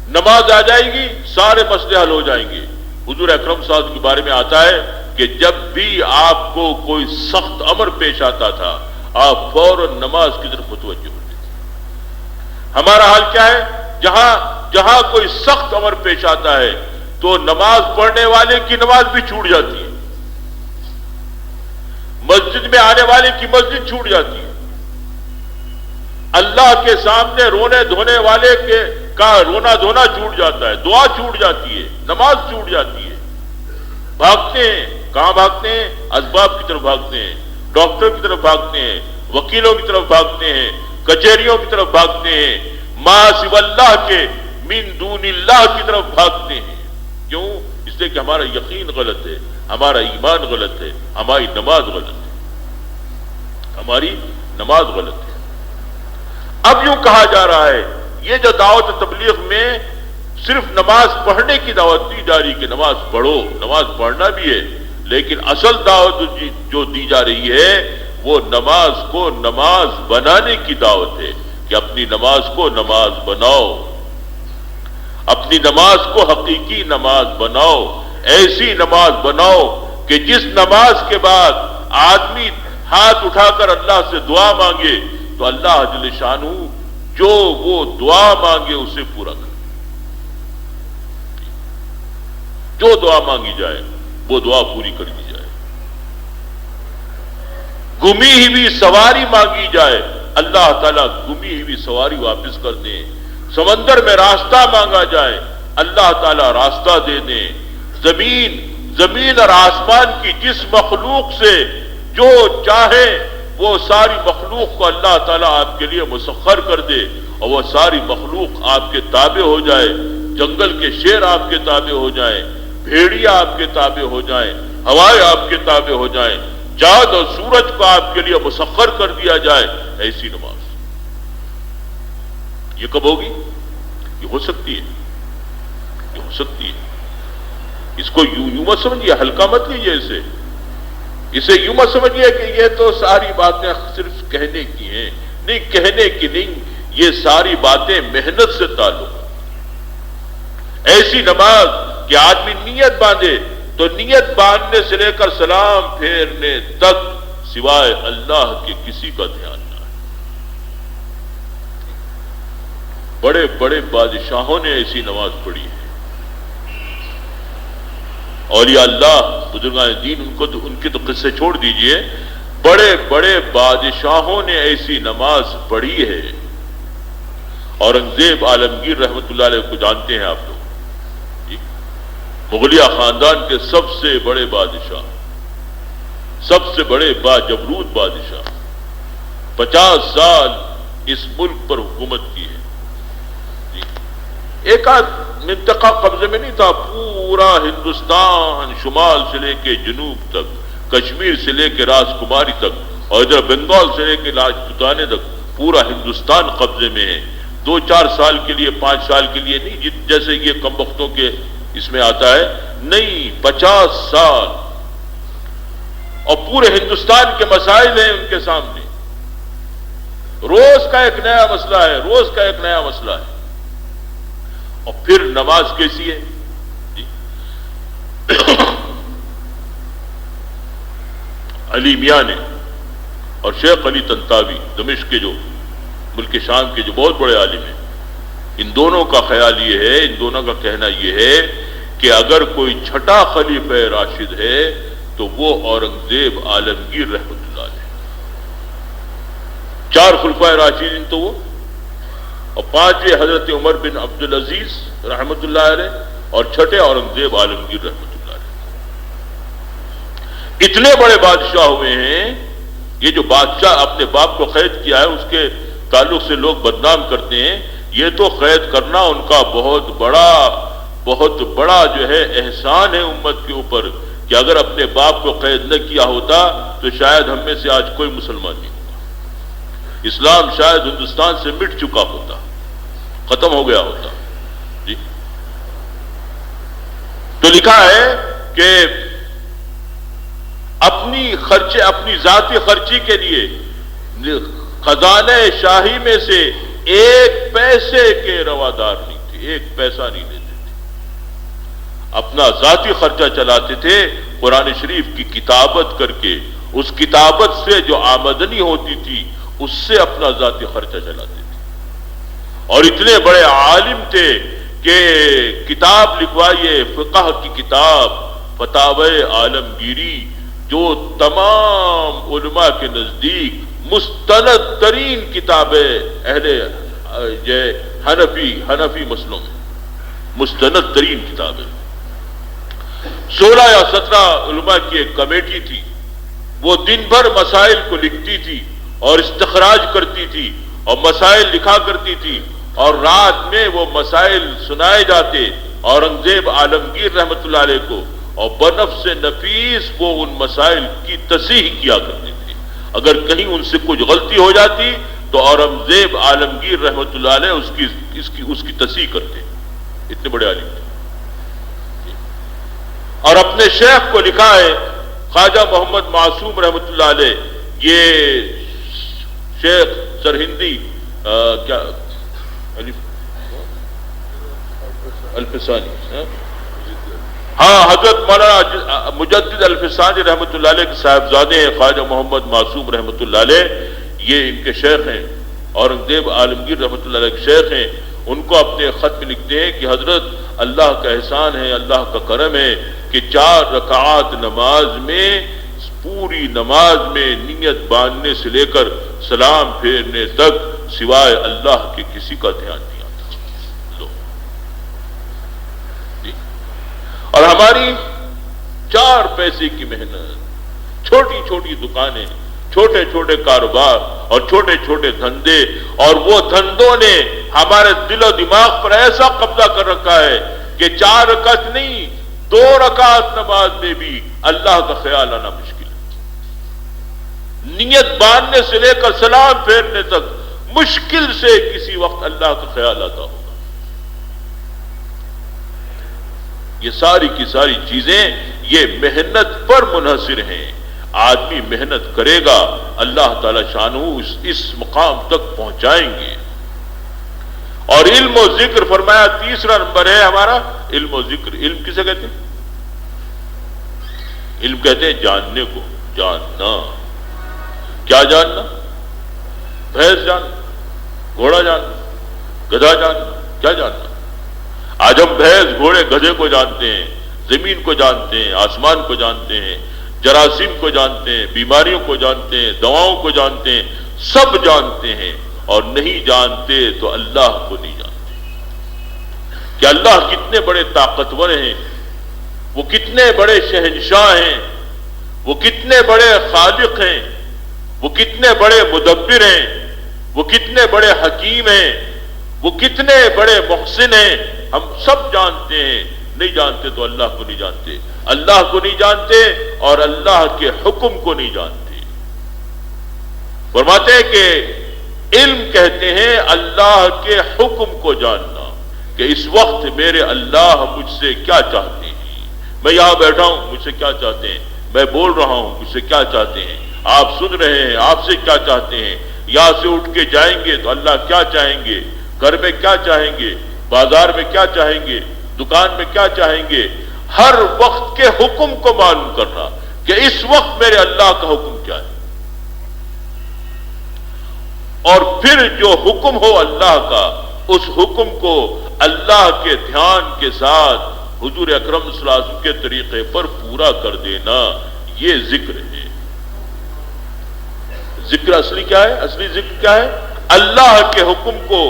نماز آ جائے گی، سارے مسئلے حل ہو جائیں گے. حضور اکرم صلی اللہ علیہ وسلم کے بارے میں آتا ہے کہ جب بھی آپ کو کوئی سخت امر پیش آتا تھا، آپ فوراً نماز کی طرف متوجہ ہوتے تھے. ہمارا حال کیا ہے؟ جہاں کوئی سخت امر پیش آتا ہے تو نماز پڑھنے والے کی نماز بھی چھوٹ جاتی ہے، مسجد میں آنے والے کی مسجد چھوٹ جاتی ہے، اللہ کے سامنے رونے دھونے والے کا رونا دھونا چھوٹ جاتا ہے، دعا چھوٹ جاتی ہے، نماز چھوٹ جاتی ہے. بھاگتے ہیں، کہاں بھاگتے ہیں؟ اسباب کی طرف بھاگتے ہیں، ڈاکٹر کی طرف بھاگتے ہیں، وکیلوں کی طرف بھاگتے ہیں، کچہریوں کی طرف بھاگتے ہیں، ما سوى اللہ کے من دون اللہ کی طرف بھاگتے ہیں. کیوں؟ اس لیے کہ ہمارا یقین غلط ہے، ہمارا ایمان غلط ہے، ہماری نماز غلط ہے، ہماری نماز غلط ہے. اب یوں کہا جا رہا ہے، یہ جو دعوت تبلیغ میں صرف نماز پڑھنے کی دعوت دی جا رہی کہ نماز پڑھو، نماز پڑھنا بھی ہے، لیکن اصل دعوت جو دی جا رہی ہے وہ نماز کو نماز بنانے کی دعوت ہے کہ اپنی نماز کو نماز بناؤ، اپنی نماز کو حقیقی نماز بناؤ، ایسی نماز بناؤ کہ جس نماز کے بعد آدمی ہاتھ اٹھا کر اللہ سے دعا مانگے تو اللہ جل شانہ جو وہ دعا مانگے اسے پورا کرے. جو دعا مانگی جائے وہ دعا پوری کر دی جائے. گمی ہوئی سواری مانگی جائے، اللہ تعالیٰ گمی ہوئی سواری واپس کر دیں. سمندر میں راستہ مانگا جائے، اللہ تعالیٰ راستہ دے دیں. زمین اور آسمان کی جس مخلوق سے جو چاہے وہ ساری مخلوق کو اللہ تعالیٰ آپ کے لیے مسخر کر دے اور وہ ساری مخلوق آپ کے تابع ہو جائے. جنگل کے شیر آپ کے تابع ہو جائیں، بھیڑیا آپ کے تابع ہو جائیں، ہوائیں آپ کے تابع ہو جائیں، چاند اور سورج کو آپ کے لیے مسخر کر دیا جائے. ایسی نماز یہ کب ہوگی؟ یہ ہو سکتی ہے، یہ ہو سکتی ہے. اس کو یوں مت سمجھیے، ہلکا مت لیجیے. اسے یوں مت سمجھیے کہ یہ تو ساری باتیں صرف کہنے کی ہیں. نہیں، کہنے کی نہیں، یہ ساری باتیں محنت سے تعلق. ایسی نماز کہ آدمی نیت باندھے تو نیت باندھنے سے لے کر سلام پھیرنے تک سوائے اللہ کے کسی کا دھیان نہ ہے. بڑے بڑے بادشاہوں نے ایسی نماز پڑھی ہے. اولیاء اللہ بزرگان دین ان کے تو قصے چھوڑ دیجئے، بڑے بڑے بادشاہوں نے ایسی نماز پڑھی ہے. اورنگزیب عالمگیر رحمت اللہ علیہ کو جانتے ہیں آپ لوگ، مغلیہ خاندان کے سب سے بڑے بادشاہ، سب سے بڑے باجبروت بادشاہ، 50 سال اس ملک پر حکومت کی ہے. ایک آدھ منطقہ قبضے میں نہیں تھا، پورا ہندوستان شمال سے لے کے جنوب تک، کشمیر سے لے کے راس کماری تک، اور ادھر بنگال سے لے کے راجپوتانے تک پورا ہندوستان قبضے میں ہے. 2-4 سال کے لیے، 5 سال کے لیے نہیں، جیسے یہ کم وقتوں کے اس میں آتا ہے، نہیں، 50 سال. اور پورے ہندوستان کے مسائل ہیں ان کے سامنے. روز کا ایک نیا مسئلہ ہے، روز کا ایک نیا مسئلہ ہے. اور پھر نماز کیسی ہے جی؟ علی میاں نے اور شیخ علی طنطاوی دمشق کے جو ملک شام کے جو بہت بڑے عالم ہیں، ان دونوں کا خیال یہ ہے، ان دونوں کا کہنا یہ ہے کہ اگر کوئی چھٹا خلیفہ راشد ہے تو وہ اورنگزیب عالمگیر رحمت اللہ علیہ. 4 خلفائے راشدین تو وہ، اور 5ویں حضرت عمر بن عبدالعزیز رحمت اللہ علیہ، اور 6 اورنگزیب عالمگیر رحمت اللہ علیہ. اتنے بڑے بادشاہ ہوئے ہیں. یہ جو بادشاہ اپنے باپ کو قید کیا ہے اس کے تعلق سے لوگ بدنام کرتے ہیں. یہ تو قید کرنا ان کا بہت بڑا جو ہے احسان ہے امت کے اوپر، کہ اگر اپنے باپ کو قید نہ کیا ہوتا تو شاید ہم میں سے آج کوئی مسلمان نہیں ہوگا. اسلام شاید ہندوستان سے مٹ چکا ہوتا، ختم ہو گیا ہوتا جی. تو لکھا ہے کہ اپنی ذاتی خرچی کے لیے خزانہ شاہی میں سے 1 پیسے کے روادار نہیں تھے، 1 پیسہ نہیں لیتے تھے. اپنا ذاتی خرچہ چلاتے تھے قرآن شریف کی کتابت کر کے. اس کتابت سے جو آمدنی ہوتی تھی اس سے اپنا ذاتی خرچہ چلاتے تھے. اور اتنے بڑے عالم تھے کہ کتاب لکھوائیے، فقہ کی کتاب فتاوی عالمگیری، جو تمام علماء کے نزدیک مستند ترین کتابیں اہل حنفی مسلوں میں مستند ترین کتابیں. 16 یا 17 علماء کی ایک کمیٹی تھی، وہ دن بھر مسائل کو لکھتی تھی اور استخراج کرتی تھی اور مسائل لکھا کرتی تھی، اور رات میں وہ مسائل سنائے جاتے اورنگزیب عالمگیر رحمت اللہ علیہ کو، اور بنفس نفیس وہ ان مسائل کی تصحیح کیا کرتے تھے. اگر کہیں ان سے کچھ غلطی ہو جاتی تو اورنگزیب عالمگیر رحمت اللہ علیہ اس کی تصحیح کرتے. اتنے بڑے عالم تھے. اور اپنے شیخ کو لکھا ہے خواجہ محمد معصوم رحمت اللہ علیہ، یہ شیخ سرہندی الفسانی، ہاں، حضرت مولانا مجدد الفسانی رحمت اللہ علیہ کے صاحبزادے ہیں خواجہ محمد معصوم رحمت اللہ علیہ. یہ ان کے شیخ ہیں، اورنگزیب عالمگیر رحمت اللہ علیہ کے شیخ ہیں. ان کو اپنے خط میں لکھتے ہیں کہ حضرت اللہ کا احسان ہے، اللہ کا کرم ہے کہ 4 رکعات نماز میں، پوری نماز میں نیت باندھنے سے لے کر سلام پھیرنے تک سوائے اللہ کے کسی کا دھیان نہیں آتا. اور ہماری 4 پیسے کی محنت، چھوٹی چھوٹی دکانیں، چھوٹے چھوٹے کاروبار اور چھوٹے چھوٹے دھندے، اور وہ دھندوں نے ہمارے دل و دماغ پر ایسا قبضہ کر رکھا ہے کہ 4 رکعت نہیں، 2 رکعت نماز میں بھی اللہ کا خیال آنا مشکل ہے. نیت باندھنے سے لے کر سلام پھیرنے تک مشکل سے کسی وقت اللہ کا خیال آتا ہوگا. یہ ساری کی ساری چیزیں یہ محنت پر منحصر ہیں. آدمی محنت کرے گا اللہ تعالی شانہ اس مقام تک پہنچائیں گے. اور علم و ذکر فرمایا تیسرا نمبر ہے ہمارا علم و ذکر. علم کسے کہتے ہیں؟ علم کہتے ہیں جاننے کو، جاننا. کیا جاننا؟ بھینس جاننا، گھوڑا جاننا، گدھا جاننا. کیا جاننا؟ آج ہم بھینس، گھوڑے، گدھے کو جانتے ہیں، زمین کو جانتے ہیں، آسمان کو جانتے ہیں، جراثیم کو جانتے ہیں، بیماریوں کو جانتے ہیں، دواؤں کو جانتے ہیں، سب جانتے ہیں. اور نہیں جانتے تو اللہ کو نہیں جانتے کہ اللہ کتنے بڑے طاقتور ہیں، وہ کتنے بڑے شہنشاہ ہیں، وہ کتنے بڑے خالق ہیں، وہ کتنے بڑے مدبر ہیں، وہ کتنے بڑے حکیم ہیں، وہ کتنے بڑے محسن ہیں. ہم سب جانتے ہیں. نہیں جانتے تو اللہ کو نہیں جانتے. اللہ کو نہیں جانتے اور اللہ کے حکم کو نہیں جانتے. فرماتے ہیں کہ علم کہتے ہیں اللہ کے حکم کو جاننا، کہ اس وقت میرے اللہ مجھ سے کیا چاہتے ہیں. میں یہاں بیٹھا ہوں، مجھ سے کیا چاہتے ہیں. میں بول رہا ہوں، مجھ سے کیا چاہتے ہیں. آپ سن رہے ہیں، آپ سے کیا چاہتے ہیں. یہاں سے اٹھ کے جائیں گے تو اللہ کیا چاہیں گے، گھر میں کیا چاہیں گے، بازار میں کیا چاہیں گے، دکان میں کیا چاہیں گے. ہر وقت کے حکم کو معلوم کرنا کہ اس وقت میرے اللہ کا حکم کیا ہے. اور پھر جو حکم ہو اللہ کا، اس حکم کو اللہ کے دھیان کے ساتھ حضور اکرم صلی اللہ علیہ وسلم کے طریقے پر پورا کر دینا، یہ ذکر ہے. ذکر اصلی کیا ہے؟ اصلی ذکر کیا ہے؟ اللہ کے حکم کو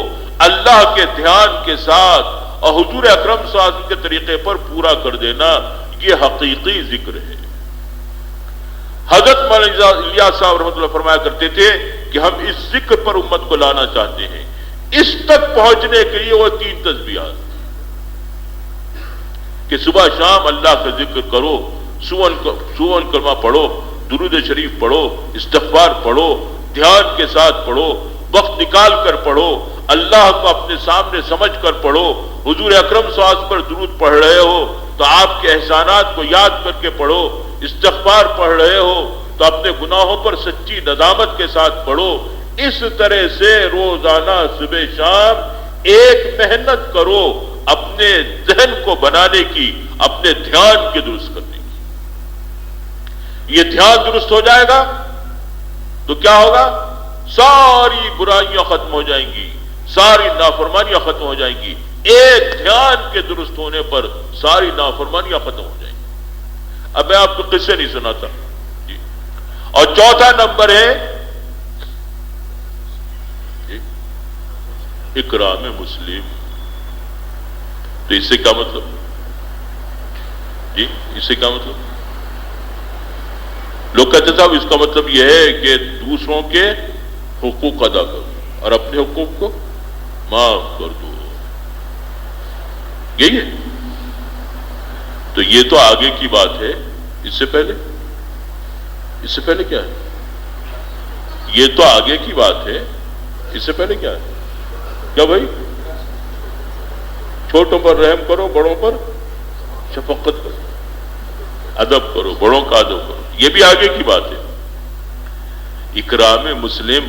اللہ کے دھیان کے ساتھ اور حضور اکرم صلی اللہ علیہ وسلم کے طریقے پر پورا کر دینا، یہ حقیقی ذکر ہے. حضرت مولانا الیاس صاحب رحمۃ اللہ فرمایا کرتے تھے کہ ہم اس ذکر پر امت کو لانا چاہتے ہیں. اس تک پہنچنے کے لیے وہ 3 تسبیحات کہ صبح شام اللہ کا ذکر کرو، سون کلمہ پڑھو، درود شریف پڑھو، استغفار پڑھو، دھیان کے ساتھ پڑھو، وقت نکال کر پڑھو، اللہ کو اپنے سامنے سمجھ کر پڑھو. حضور اکرم صلی اللہ علیہ وسلم پر درود پڑھ رہے ہو تو آپ کے احسانات کو یاد کر کے پڑھو. استغفار پڑھ رہے ہو تو اپنے گناہوں پر سچی ندامت کے ساتھ پڑھو. اس طرح سے روزانہ صبح شام ایک محنت کرو اپنے ذہن کو بنانے کی، اپنے دھیان کے درست کرنے کی. یہ دھیان درست ہو جائے گا تو کیا ہوگا؟ ساری برائیاں ختم ہو جائیں گی، ساری نافرمانیاں ختم ہو جائیں گی. ایک دھیان کے درست ہونے پر ساری نافرمانیاں ختم ہو جائیں گی. اب میں آپ کو قصے نہیں سناتا جی. اور چوتھا نمبر ہے جی اکرام مسلم. تو اس سے کیا مطلب جی؟ اس سے کیا مطلب؟ لوگ کہتے صاحب اس کا مطلب یہ ہے کہ دوسروں کے حقوق ادا کرو اور اپنے حقوق کو معاف کر دو. یہی ہے. تو یہ تو آگے کی بات ہے. اس سے پہلے کیا ہے؟ یہ تو آگے کی بات ہے. اس سے پہلے کیا ہے؟ کیا بھائی؟ چھوٹوں پر رحم کرو، بڑوں پر شفقت کرو، ادب کرو، بڑوں کا ادب کرو. یہ بھی آگے کی بات ہے. اکرام مسلم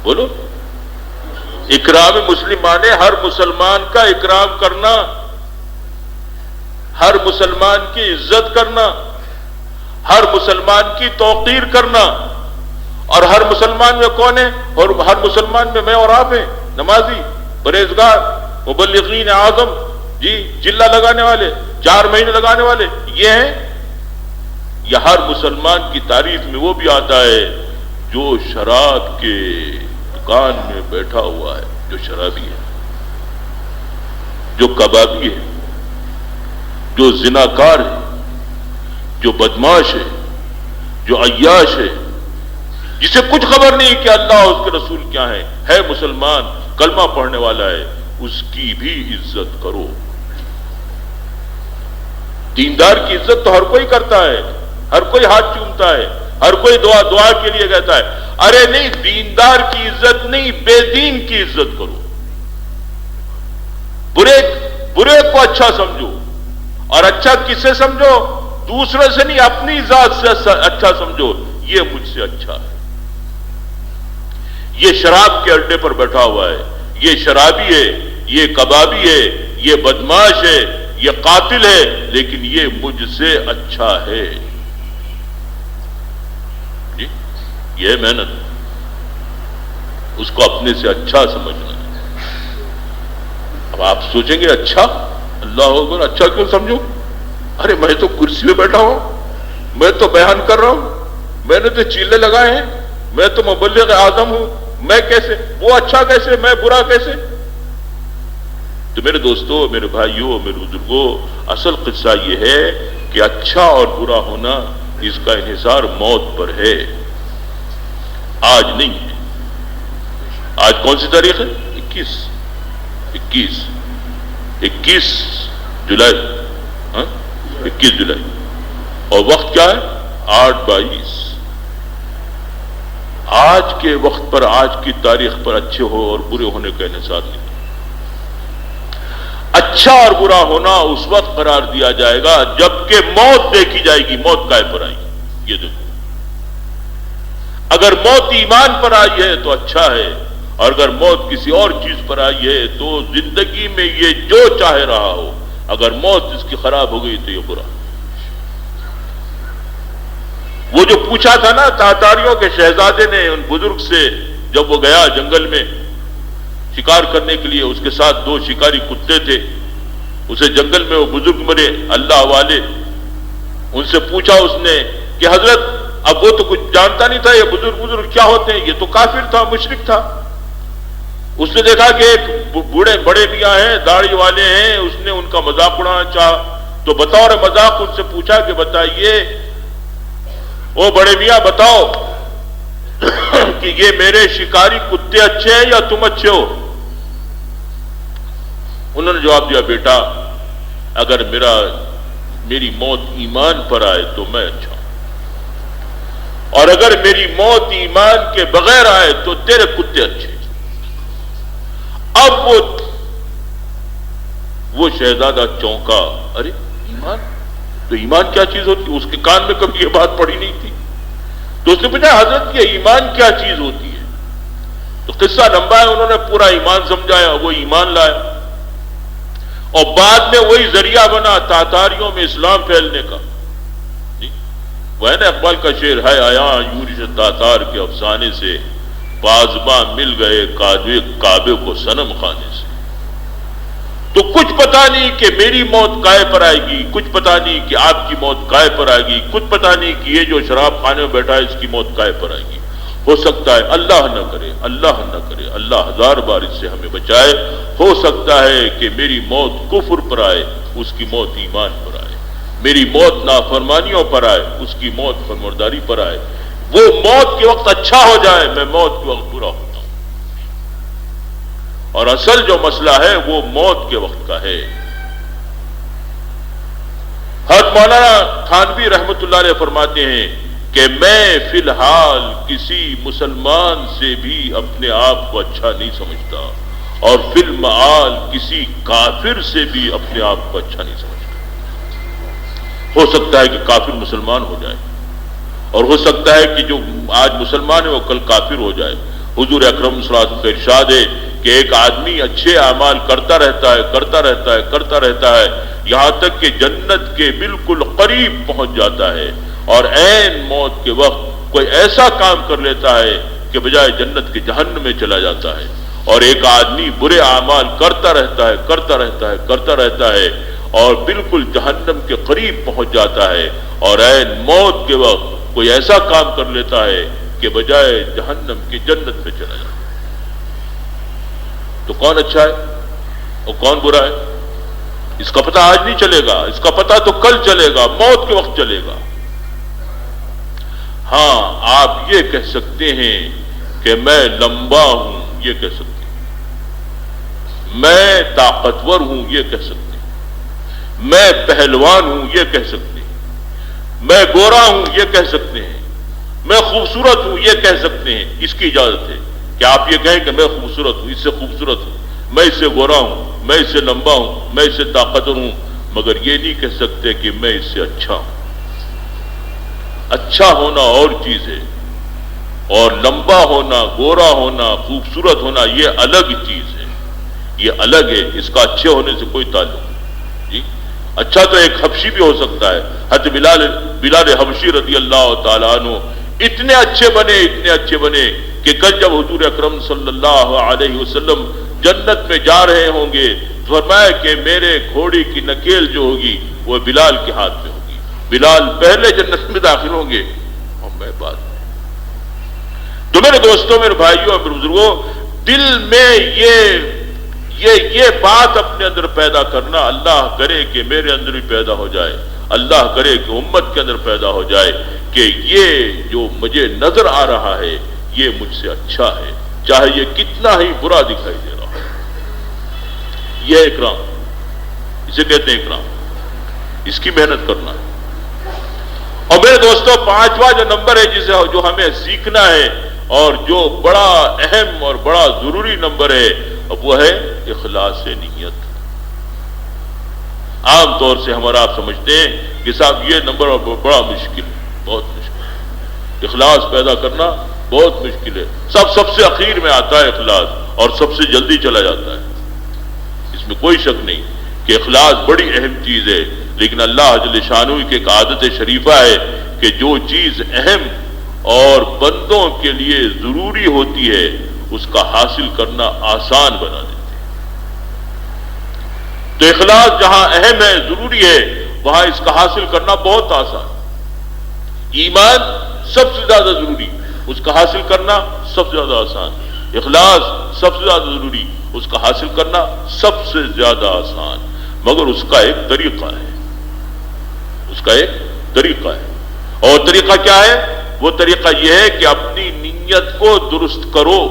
بولو. اکرام مسلم مانے ہر مسلمان کا اکرام کرنا، ہر مسلمان کی عزت کرنا، ہر مسلمان کی توقیر کرنا. اور ہر مسلمان میں کون ہے؟ اور ہر مسلمان میں میں اور آپ ہیں. نمازی، پرہیزگار، مبلغین اعظم جی، چلہ لگانے والے، 4 مہینے لگانے والے، یہ ہیں. یا ہر مسلمان کی تعریف میں وہ بھی آتا ہے جو شراب کے دکان میں بیٹھا ہوا ہے، جو شرابی ہے، جو کبابی ہے، جو زناکار ہے، جو بدماش ہے، جو عیاش ہے، جسے کچھ خبر نہیں کہ اللہ اور اس کے رسول کیا ہے مسلمان، کلمہ پڑھنے والا ہے. اس کی بھی عزت کرو. دیندار کی عزت تو ہر کوئی کرتا ہے، ہر کوئی ہاتھ چومتا ہے، ہر کوئی دعا کے لیے کہتا ہے. ارے نہیں، دیندار کی عزت نہیں، بے دین کی عزت کرو. برے کو اچھا سمجھو. اور اچھا کس سے سمجھو؟ دوسرے سے نہیں، اپنی ذات سے اچھا سمجھو. یہ مجھ سے اچھا ہے، یہ شراب کے اڈے پر بیٹھا ہوا ہے، یہ شرابی ہے، یہ کبابی ہے، یہ بدماش ہے، یہ قاتل ہے، لیکن یہ مجھ سے اچھا ہے. جی یہ ہے محنت، اس کو اپنے سے اچھا سمجھنا ہے. اب آپ سوچیں گے اچھا، اللہ اکبر، اچھا کیوں سمجھوں؟ ارے میں تو کرسی پہ بیٹھا ہوں، میں تو بیان کر رہا ہوں، میں نے تو چیلے لگائے ہیں، میں تو مبلغ اعظم ہوں، میں کیسے؟ وہ اچھا کیسے؟ میں برا کیسے؟ تو میرے دوستوں، میرے بھائیوں، میرے بزرگوں، اصل قصہ یہ ہے کہ اچھا اور برا ہونا اس کا انحصار موت پر ہے، آج نہیں ہے. آج کون سی تاریخ ہے؟ 21 جولائی. 21 جولائی، اور وقت کیا ہے؟ 8:22. آج کے وقت پر، آج کی تاریخ پر اچھے ہو اور برے ہونے کا انحصار نہیں. اچھا اور برا ہونا اس وقت قرار دیا جائے گا جبکہ موت دیکھی جائے گی، موت کائے پر آئی. یہ دیکھو، اگر موت ایمان پر آئی ہے تو اچھا ہے، اور اگر موت کسی اور چیز پر آئی ہے تو زندگی میں یہ جو چاہے رہا ہو، اگر موت اس کی خراب ہو گئی تو یہ برا. وہ جو پوچھا تھا نا تاتاریوں کے شہزادے نے ان بزرگ سے، جب وہ گیا جنگل میں شکار کرنے کے لیے، اس کے ساتھ 2 شکاری کتے تھے، اسے جنگل میں وہ بزرگ ملے اللہ والے. ان سے پوچھا اس نے کہ حضرت، اب وہ تو کچھ جانتا نہیں تھا یہ بزرگ کیا ہوتے ہیں، یہ تو کافر تھا، مشرک تھا. اس نے دیکھا کہ ایک بڑے میاں ہیں، داڑھی والے ہیں، اس نے ان کا مذاق اڑانا چاہا. تو بطور مذاق ان سے پوچھا کہ بتائیے او بڑے میاں، بتاؤ کہ یہ میرے شکاری کتے اچھے ہیں یا تم اچھے ہو؟ انہوں نے جواب دیا، بیٹا اگر میری موت ایمان پر آئے تو میں اچھا ہوں، اور اگر میری موت ایمان کے بغیر آئے تو تیرے کتے اچھے. اب وہ شہزادہ چونکا، ارے ایمان تو ایمان کیا چیز ہوتی ہے؟ اس کے کان میں کبھی یہ بات پڑی نہیں تھی. تو اس نے پوچھا حضرت یہ ایمان کیا چیز ہوتی ہے؟ تو قصہ لمبا ہے، انہوں نے پورا ایمان سمجھایا، وہ ایمان لایا، اور بعد میں وہی ذریعہ بنا تاتاریوں میں اسلام پھیلنے کا. وہ ہے نا اقبال کا شعر، ہے آیا یورش تاتار کے افسانے سے، پازباں مل گئے کعبے کو صنم خانے سے. تو کچھ پتا نہیں کہ میری موت کائے پر آئے گی، کچھ پتا نہیں کہ آپ کی موت کائے پر آئے گی، کچھ پتا نہیں کہ یہ جو شراب خانے میں بیٹھا ہے اس کی موت کائے پر آئے گی. ہو سکتا ہے، اللہ نہ کرے، اللہ نہ کرے، اللہ 1000 بار اس سے ہمیں بچائے، ہو سکتا ہے کہ میری موت کفر پر آئے، اس کی موت ایمان پر آئے. میری موت نافرمانیوں پر آئے، اس کی موت فرمانبرداری پر آئے. وہ موت کے وقت اچھا ہو جائے، میں موت کے وقت برا ہوتا ہوں. اور اصل جو مسئلہ ہے وہ موت کے وقت کا ہے. حضرت مولانا تھانوی رحمت اللہ علیہ فرماتے ہیں کہ میں فی الحال کسی مسلمان سے بھی اپنے آپ کو اچھا نہیں سمجھتا، اور فی المعال کسی کافر سے بھی اپنے آپ کو اچھا نہیں سمجھتا. ہو سکتا ہے کہ کافر مسلمان ہو جائے، اور ہو سکتا ہے کہ جو آج مسلمان ہے وہ کل کافر ہو جائے. حضور اکرم صلی اللہ علیہ وسلم کا ارشاد ہے کہ ایک آدمی اچھے اعمال کرتا رہتا ہے یہاں تک کہ جنت کے بالکل قریب پہنچ جاتا ہے، اور عین موت کے وقت کوئی ایسا کام کر لیتا ہے کہ بجائے جنت کے جہنم میں چلا جاتا ہے. اور ایک آدمی برے اعمال کرتا رہتا ہے اور بالکل جہنم کے قریب پہنچ جاتا ہے، اور عین موت کے وقت کوئی ایسا کام کر لیتا ہے کہ بجائے جہنم کی جنت میں چلا جاتا ہے. تو کون اچھا ہے اور کون برا ہے؟ اس کا پتہ آج نہیں چلے گا، اس کا پتہ تو کل چلے گا، موت کے وقت چلے گا. ہاں آپ یہ کہہ سکتے ہیں کہ میں لمبا ہوں، یہ کہہ سکتے ہیں، میں طاقتور ہوں، یہ کہہ سکتے ہیں، میں پہلوان ہوں، یہ کہہ سکتے ہیں، میں گورا ہوں، یہ کہہ سکتے ہیں، میں خوبصورت ہوں، یہ کہہ سکتے ہیں. اس کی اجازت ہے کہ آپ یہ کہیں کہ میں خوبصورت ہوں، اس سے خوبصورت ہوں، میں اس سے گورا ہوں، میں اس سے لمبا ہوں، میں اس سے طاقتور ہوں، مگر یہ نہیں کہہ سکتے کہ میں اس سے اچھا ہوں. اچھا ہونا اور چیز ہے، اور لمبا ہونا، گورا ہونا، خوبصورت ہونا یہ الگ چیز ہے، یہ الگ ہے، اس کا اچھے ہونے سے کوئی تعلق نہیں جی۔ اچھا تو ایک حبشی بھی ہو سکتا ہے۔ حضرت بلال حبشی رضی اللہ تعالیٰ عنہ اتنے اچھے بنے کہ کل جب حضور اکرم صلی اللہ علیہ وسلم جنت میں جا رہے ہوں گے، فرمایا کہ میرے گھوڑی کی نکیل جو ہوگی وہ بلال کے ہاتھ میں ہوگی، بلال پہلے جنت میں داخل ہوں گے اور میں بعد میں۔ تو میرے دوستوں، میرے بھائیوں اور میرے بزرگوں، دل میں یہ بات اپنے اندر پیدا کرنا، اللہ کرے کہ میرے اندر بھی پیدا ہو جائے، اللہ کرے کہ امت کے اندر پیدا ہو جائے کہ یہ جو مجھے نظر آ رہا ہے یہ مجھ سے اچھا ہے، چاہے یہ کتنا ہی برا دکھائی دے رہا ہو۔ یہ اکرام، اسے کہتے ہیں اکرام، اس کی محنت کرنا ہے۔ اور میرے دوستوں، پانچواں جو نمبر ہے جو ہمیں سیکھنا ہے اور جو بڑا اہم اور بڑا ضروری نمبر ہے وہ ہے اخلاص نیت۔ عام طور سے ہمارا آپ سمجھتے ہیں کہ صاحب یہ نمبر بڑا مشکل، بہت مشکل، اخلاص پیدا کرنا بہت مشکل ہے، سب سے اخیر میں آتا ہے اخلاص اور سب سے جلدی چلا جاتا ہے، اس میں کوئی شک نہیں کہ اخلاص بڑی اہم چیز ہے، لیکن اللہ جل شانہ کی ایک عادت شریفہ ہے کہ جو چیز اہم اور بندوں کے لیے ضروری ہوتی ہے اس کا حاصل کرنا آسان بنا دیتے ہیں۔ تو اخلاص جہاں اہم ہے، ضروری ہے، وہاں اس کا حاصل کرنا بہت آسان۔ ایمان سب سے زیادہ ضروری، اس کا حاصل کرنا سب سے زیادہ آسان۔ اخلاص سب سے زیادہ ضروری، اس کا حاصل کرنا سب سے زیادہ آسان، مگر اس کا ایک طریقہ ہے، اس کا ایک طریقہ ہے۔ اور طریقہ کیا ہے؟ وہ طریقہ یہ ہے کہ اپنی نیت کو درست کرو،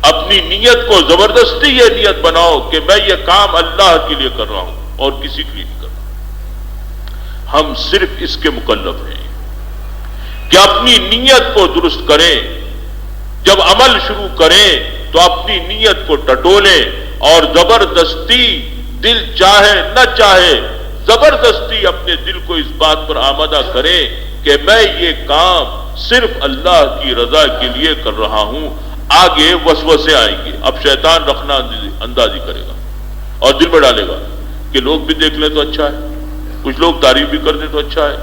اپنی نیت کو زبردستی یہ نیت بناؤ کہ میں یہ کام اللہ کے لیے کر رہا ہوں اور کسی کے لیے نہیں کر رہا۔ ہم صرف اس کے مکلف ہیں کہ اپنی نیت کو درست کریں، جب عمل شروع کریں تو اپنی نیت کو ٹٹولیں اور زبردستی، دل چاہے نہ چاہے، زبردستی اپنے دل کو اس بات پر آمادہ کریں کہ میں یہ کام صرف اللہ کی رضا کے لیے کر رہا ہوں۔ آگے وسوسے آئیں گے، اب شیطان رخنا اندازی کرے گا اور دل میں ڈالے گا کہ لوگ بھی دیکھ لیں تو اچھا ہے، کچھ لوگ تعریف بھی کر دیں تو اچھا ہے،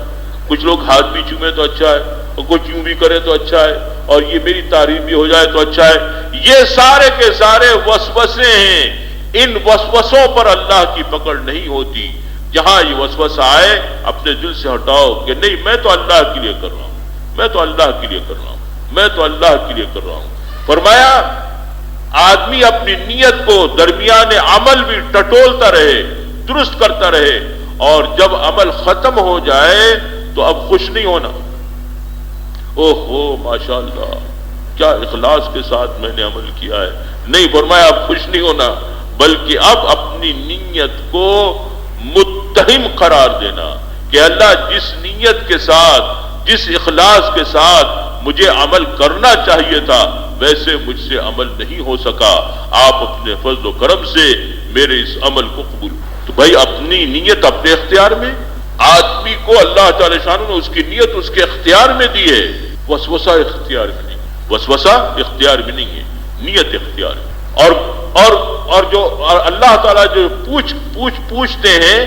کچھ لوگ ہاتھ بھی چومیں تو اچھا ہے، اور کچھ یوں بھی کرے تو اچھا ہے، اور یہ میری تعریف بھی ہو جائے تو اچھا ہے۔ یہ سارے کے سارے وسوسے ہیں، ان وسوسوں پر اللہ کی پکڑ نہیں ہوتی۔ جہاں یہ وسوسہ آئے اپنے دل سے ہٹاؤ کہ نہیں، میں تو اللہ کے لیے کر رہا ہوں، میں تو اللہ کے لیے کر رہا ہوں، میں تو اللہ کے لیے کر رہا ہوں۔ فرمایا آدمی اپنی نیت کو درمیان عمل بھی ٹٹولتا رہے، درست کرتا رہے، اور جب عمل ختم ہو جائے تو اب خوش نہیں ہونا، اوہو ماشاءاللہ کیا اخلاص کے ساتھ میں نے عمل کیا ہے، نہیں، فرمایا اب خوش نہیں ہونا، بلکہ اب اپنی نیت کو متہم قرار دینا کہ اللہ جس نیت کے ساتھ، جس اخلاص کے ساتھ مجھے عمل کرنا چاہیے تھا ویسے مجھ سے عمل نہیں ہو سکا، آپ اپنے فضل و کرم سے میرے اس عمل کو قبول۔ تو بھائی اپنی نیت اپنے اختیار میں، آدمی کو اللہ تعالی شان نے اس کی نیت اس کے اختیار میں دی ہے، وسوسہ اختیار میں نہیں، وسوسہ اختیار میں نہیں ہے، نیت اختیار میں۔ اور جو اللہ تعالیٰ جو پوچھتے ہیں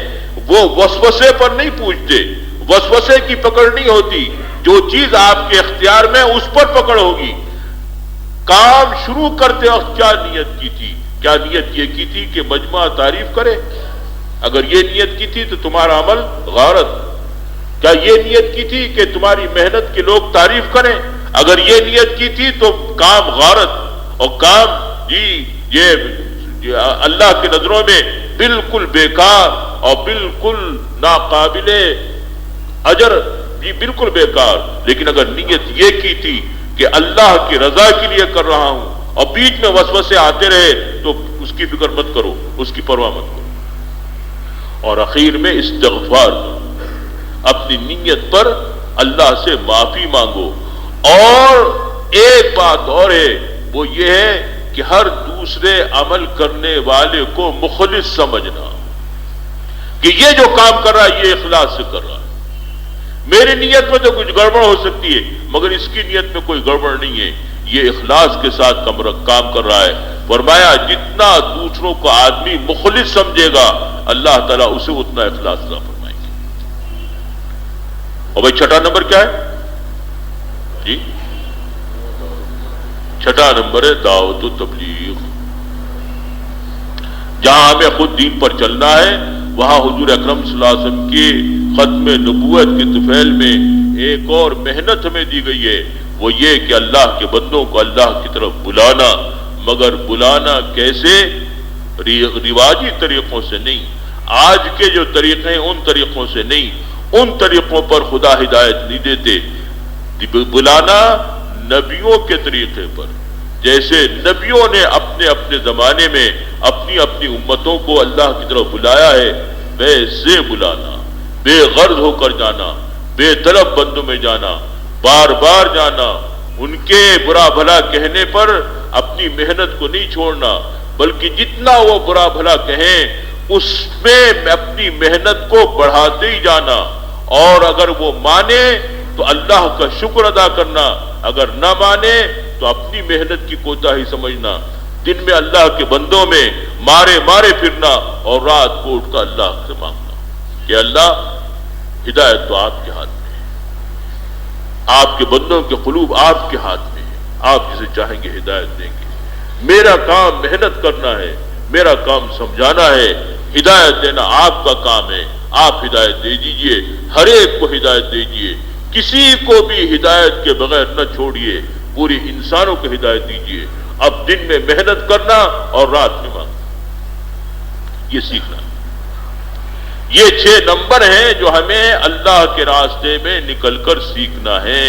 وہ وسوسے پر نہیں پوچھتے، وسوسے کی پکڑ نہیں ہوتی، جو چیز آپ کے اختیار میں اس پر پکڑ ہوگی۔ کام شروع کرتے وقت کیا نیت کی تھی؟ کیا نیت یہ کی تھی کہ مجمع تعریف کرے؟ اگر یہ نیت کی تھی تو تمہارا عمل غارت۔ کیا یہ نیت کی تھی کہ تمہاری محنت کے لوگ تعریف کریں؟ اگر یہ نیت کی تھی تو کام غارت، اور کام یہ اللہ کی نظروں میں بالکل بیکار اور بالکل ناقابل اجر، یہ بالکل بیکار۔ لیکن اگر نیت یہ کی تھی کہ اللہ کی رضا کے لیے کر رہا ہوں، اور بیچ میں وسوسے آتے رہے تو اس کی فکر مت کرو، اس کی پرواہ مت کرو، اور اخیر میں استغفار کرو، اپنی نیت پر اللہ سے معافی مانگو۔ اور ایک بات اور ہے، وہ یہ ہے کہ ہر دوسرے عمل کرنے والے کو مخلص سمجھنا کہ یہ جو کام کر رہا ہے یہ اخلاص سے کر رہا ہے، میری نیت میں تو کچھ گڑبڑ ہو سکتی ہے مگر اس کی نیت میں کوئی گڑبڑ نہیں ہے، یہ اخلاص کے ساتھ کام کر رہا ہے۔ فرمایا جتنا دوسروں کو آدمی مخلص سمجھے گا اللہ تعالیٰ اسے اتنا اخلاص عطا فرمائیں گے۔ اور بھائی چھٹا نمبر کیا ہے جی؟ چھٹا نمبر ہے دعوت و تبلیغ۔ جہاں ہمیں خود دین پر چلنا ہے وہاں حضور اکرم صلی اللہ علیہ وسلم کے ختم نبوت کے طفیل میں ایک اور محنت ہمیں دی گئی ہے، وہ یہ کہ اللہ کے بندوں کو اللہ کی طرف بلانا، مگر بلانا کیسے؟ رواجی طریقوں سے نہیں، آج کے جو طریقے ہیں ان طریقوں سے نہیں، ان طریقوں پر خدا ہدایت نہیں دیتے۔ بلانا نبیوں کے طریقے پر، جیسے نبیوں نے اپنے اپنے زمانے میں اپنی اپنی امتوں کو اللہ کی طرف بلایا ہے، ویسے بلانا، بے غرض ہو کر جانا، بے طلب بندوں میں جانا، بار بار جانا، ان کے برا بھلا کہنے پر اپنی محنت کو نہیں چھوڑنا، بلکہ جتنا وہ برا بھلا کہیں اس میں اپنی محنت کو بڑھاتے ہی جانا، اور اگر وہ مانے تو اللہ کا شکر ادا کرنا، اگر نہ مانے تو اپنی محنت کی کوتاہی سمجھنا، دن میں اللہ کے بندوں میں مارے مارے پھرنا اور رات کو اٹھ کر اللہ سے مانگنا کہ اللہ ہدایت تو آپ کے ہاتھ میں ہے، آپ کے بندوں کے قلوب آپ کے ہاتھ میں ہے، آپ جسے چاہیں گے ہدایت دیں گے، میرا کام محنت کرنا ہے، میرا کام سمجھانا ہے، ہدایت دینا آپ کا کام ہے، آپ ہدایت دے دیجئے، ہر ایک کو ہدایت دیجئے، کسی کو بھی ہدایت کے بغیر نہ چھوڑیے، پوری انسانوں کو ہدایت دیجئے۔ اب دن میں محنت کرنا اور رات میں مانگنا، یہ سیکھنا۔ یہ 6 نمبر ہیں جو ہمیں اللہ کے راستے میں نکل کر سیکھنا ہے۔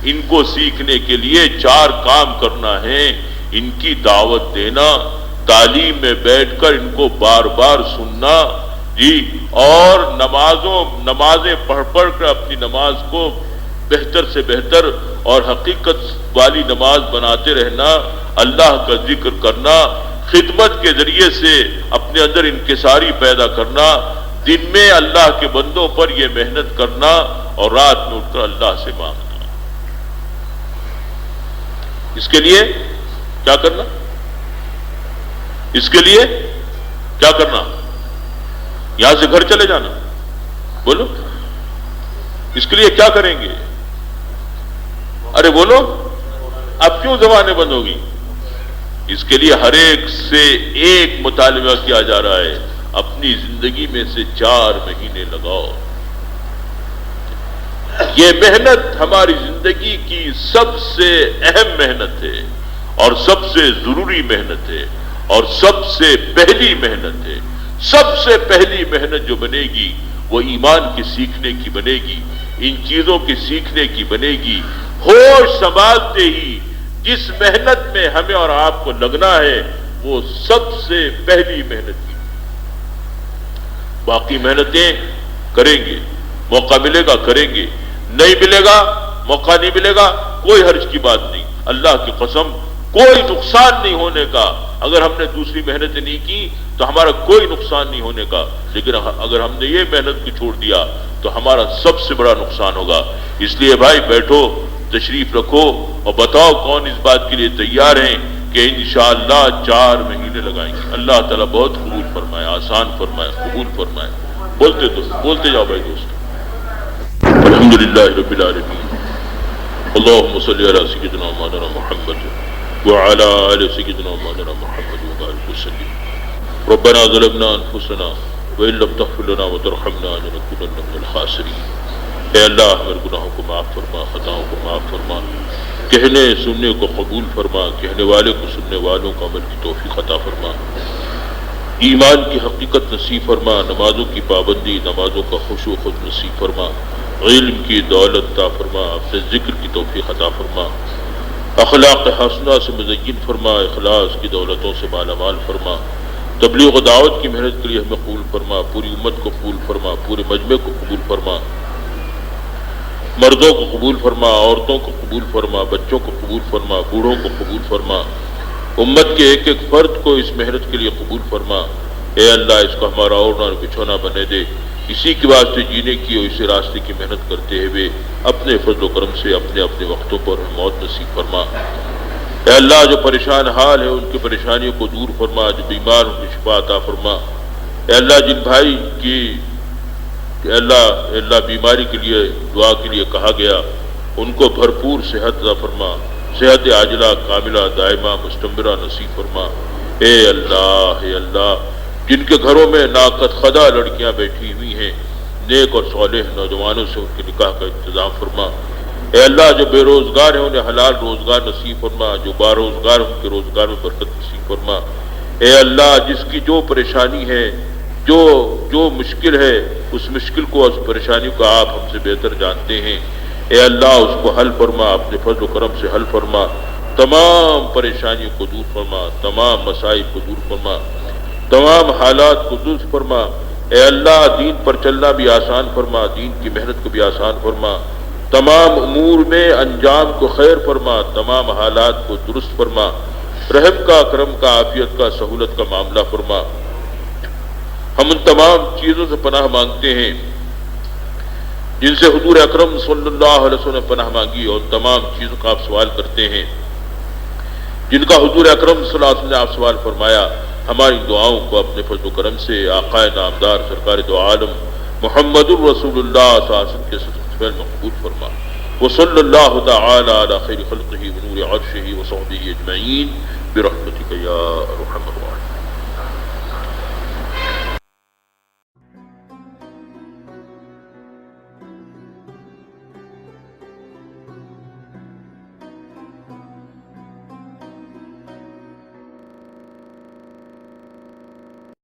ان کو سیکھنے کے لیے 4 کام کرنا ہے، ان کی دعوت دینا، تعلیم میں بیٹھ کر ان کو بار بار سننا جی، اور نمازیں پڑھ پڑھ کر اپنی نماز کو بہتر سے بہتر اور حقیقت والی نماز بناتے رہنا، اللہ کا ذکر کرنا، خدمت کے ذریعے سے اپنے اندر انکساری پیدا کرنا، دن میں اللہ کے بندوں پر یہ محنت کرنا اور رات میں اٹھ کر اللہ سے مانگنا۔ اس کے لیے کیا کرنا؟ اس کے لیے کیا کرنا؟ یہاں سے گھر چلے جانا؟ بولو، اس کے لیے کیا کریں گے؟ ارے بولو، اب کیوں زبانیں بند ہوگی؟ اس کے لیے ہر ایک سے ایک مطالبہ کیا جا رہا ہے، اپنی زندگی میں سے 4 مہینے لگاؤ۔ یہ محنت ہماری زندگی کی سب سے اہم محنت ہے اور سب سے ضروری محنت ہے اور سب سے پہلی محنت ہے۔ سب سے پہلی محنت جو بنے گی وہ ایمان کی سیکھنے کی بنے گی، ان چیزوں کی سیکھنے کی بنے گی۔ ہوش سنبھالتے ہی جس محنت میں ہمیں اور آپ کو لگنا ہے وہ سب سے پہلی محنت کی، باقی محنتیں کریں گے، موقع ملے گا کریں گے، نہیں ملے گا موقع نہیں ملے گا، کوئی حرج کی بات نہیں، اللہ کی قسم کوئی نقصان نہیں ہونے کا۔ اگر ہم نے دوسری محنتیں نہیں کی تو ہمارا کوئی نقصان نہیں ہونے کا، لیکن اگر ہم نے یہ محنت کو چھوڑ دیا تو ہمارا سب سے بڑا نقصان ہوگا۔ اس لیے بھائی بیٹھو، تشریف رکھو اور بتاؤ کون اس بات کے لیے تیار ہیں کہ انشاءاللہ 4 مہینے لگائیں گے۔ اللہ تعالیٰ بہت قبول فرمائے، آسان فرمائے، قبول فرمائے۔ بولتے جاؤ بھائی دوست۔ الحمدللہ رب العالمین، اللہم صلی علی سیدنا مولانا محمد وعلی آل سیدنا مولانا محمد وبارک وسلم۔ ربنا ظلمنا انفسنا وان لم تغفر لنا وترحمنا لنکونن من الخاسرین۔ اے اللہ ہمارے گناہوں کو معاف فرما، خطاؤں کو معاف فرما، کہنے سننے کو قبول فرما، کہنے والے کو سننے والوں کو عمل کی توفیق عطا فرما، ایمان کی حقیقت نصیب فرما، نمازوں کی پابندی، نمازوں کا خشوع و خضوع نصیب فرما، علم کی دولت عطا فرما، اپنے ذکر کی توفیق عطا فرما، اخلاق حسنہ سے مزین فرما، اخلاص کی دولتوں سے مالا مال فرما، تبلیغ و دعوت کی محنت کے لیے ہمیں قبول فرما، پوری امت کو قبول فرما، پورے مجمع کو قبول فرما، مردوں کو قبول فرما، عورتوں کو قبول فرما، بچوں کو قبول فرما، بوڑھوں کو قبول فرما، امت کے ایک ایک فرد کو اس محنت کے لیے قبول فرما۔ اے اللہ اس کو ہمارا اوڑھنا اور بچھونا بنے دے، اسی کے واسطے جینے کی اور اسی راستے کی محنت کرتے ہوئے اپنے فضل و کرم سے اپنے اپنے وقتوں پر موت نصیب فرما۔ اے اللہ جو پریشان حال ہے ان کی پریشانیوں کو دور فرما، جو بیمار ان کی شفا عطا فرما۔ اے اللہ جن بھائی کی اے اللہ بیماری کے لیے دعا کے لیے کہا گیا ان کو بھرپور صحت عطا فرما، صحت عاجلہ کاملہ دائمہ مستمرہ نصیب فرما۔ اے اللہ جن کے گھروں میں ناقد خدا لڑکیاں بیٹھی ہوئی ہیں نیک اور صالح نوجوانوں سے ان کے نکاح کا انتظام فرما۔ اے اللہ جو بے روزگار ہیں انہیں حلال روزگار نصیب فرما، جو با روزگار ان کے روزگار میں برکت نصیب فرما۔ اے اللہ جس کی جو پریشانی ہے جو مشکل ہے اس مشکل کو اس پریشانی کو آپ ہم سے بہتر جانتے ہیں۔ اے اللہ اس کو حل فرما، اپنے فضل و کرم سے حل فرما، تمام پریشانیوں کو دور فرما، تمام مسائل کو دور فرما، تمام حالات کو درست فرما۔ اے اللہ دین پر چلنا بھی آسان فرما، دین کی محنت کو بھی آسان فرما، تمام امور میں انجام کو خیر فرما، تمام حالات کو درست فرما، رحم کا کرم کا عافیت کا سہولت کا معاملہ فرما۔ ہم ان تمام چیزوں سے پناہ مانگتے ہیں جن سے حضور اکرم صلی اللہ علیہ وسلم نے پناہ مانگی، اور تمام چیزوں کا آپ سوال کرتے ہیں جن کا حضور اکرم صلی اللہ علیہ وسلم نے آپ سوال فرمایا۔ ہماری دعاؤں کو اپنے فضل و کرم سے آقا نامدار سرکار دو عالم محمد الرسول اللہ صلی اللہ علیہ وسلم کے صدقے میں مقبول فرما۔ وصلی اللہ تعالی علی خیر خلقہ ونور عرشہ وصحبہ اجمعین برحمتک یا ارحم الراحمین۔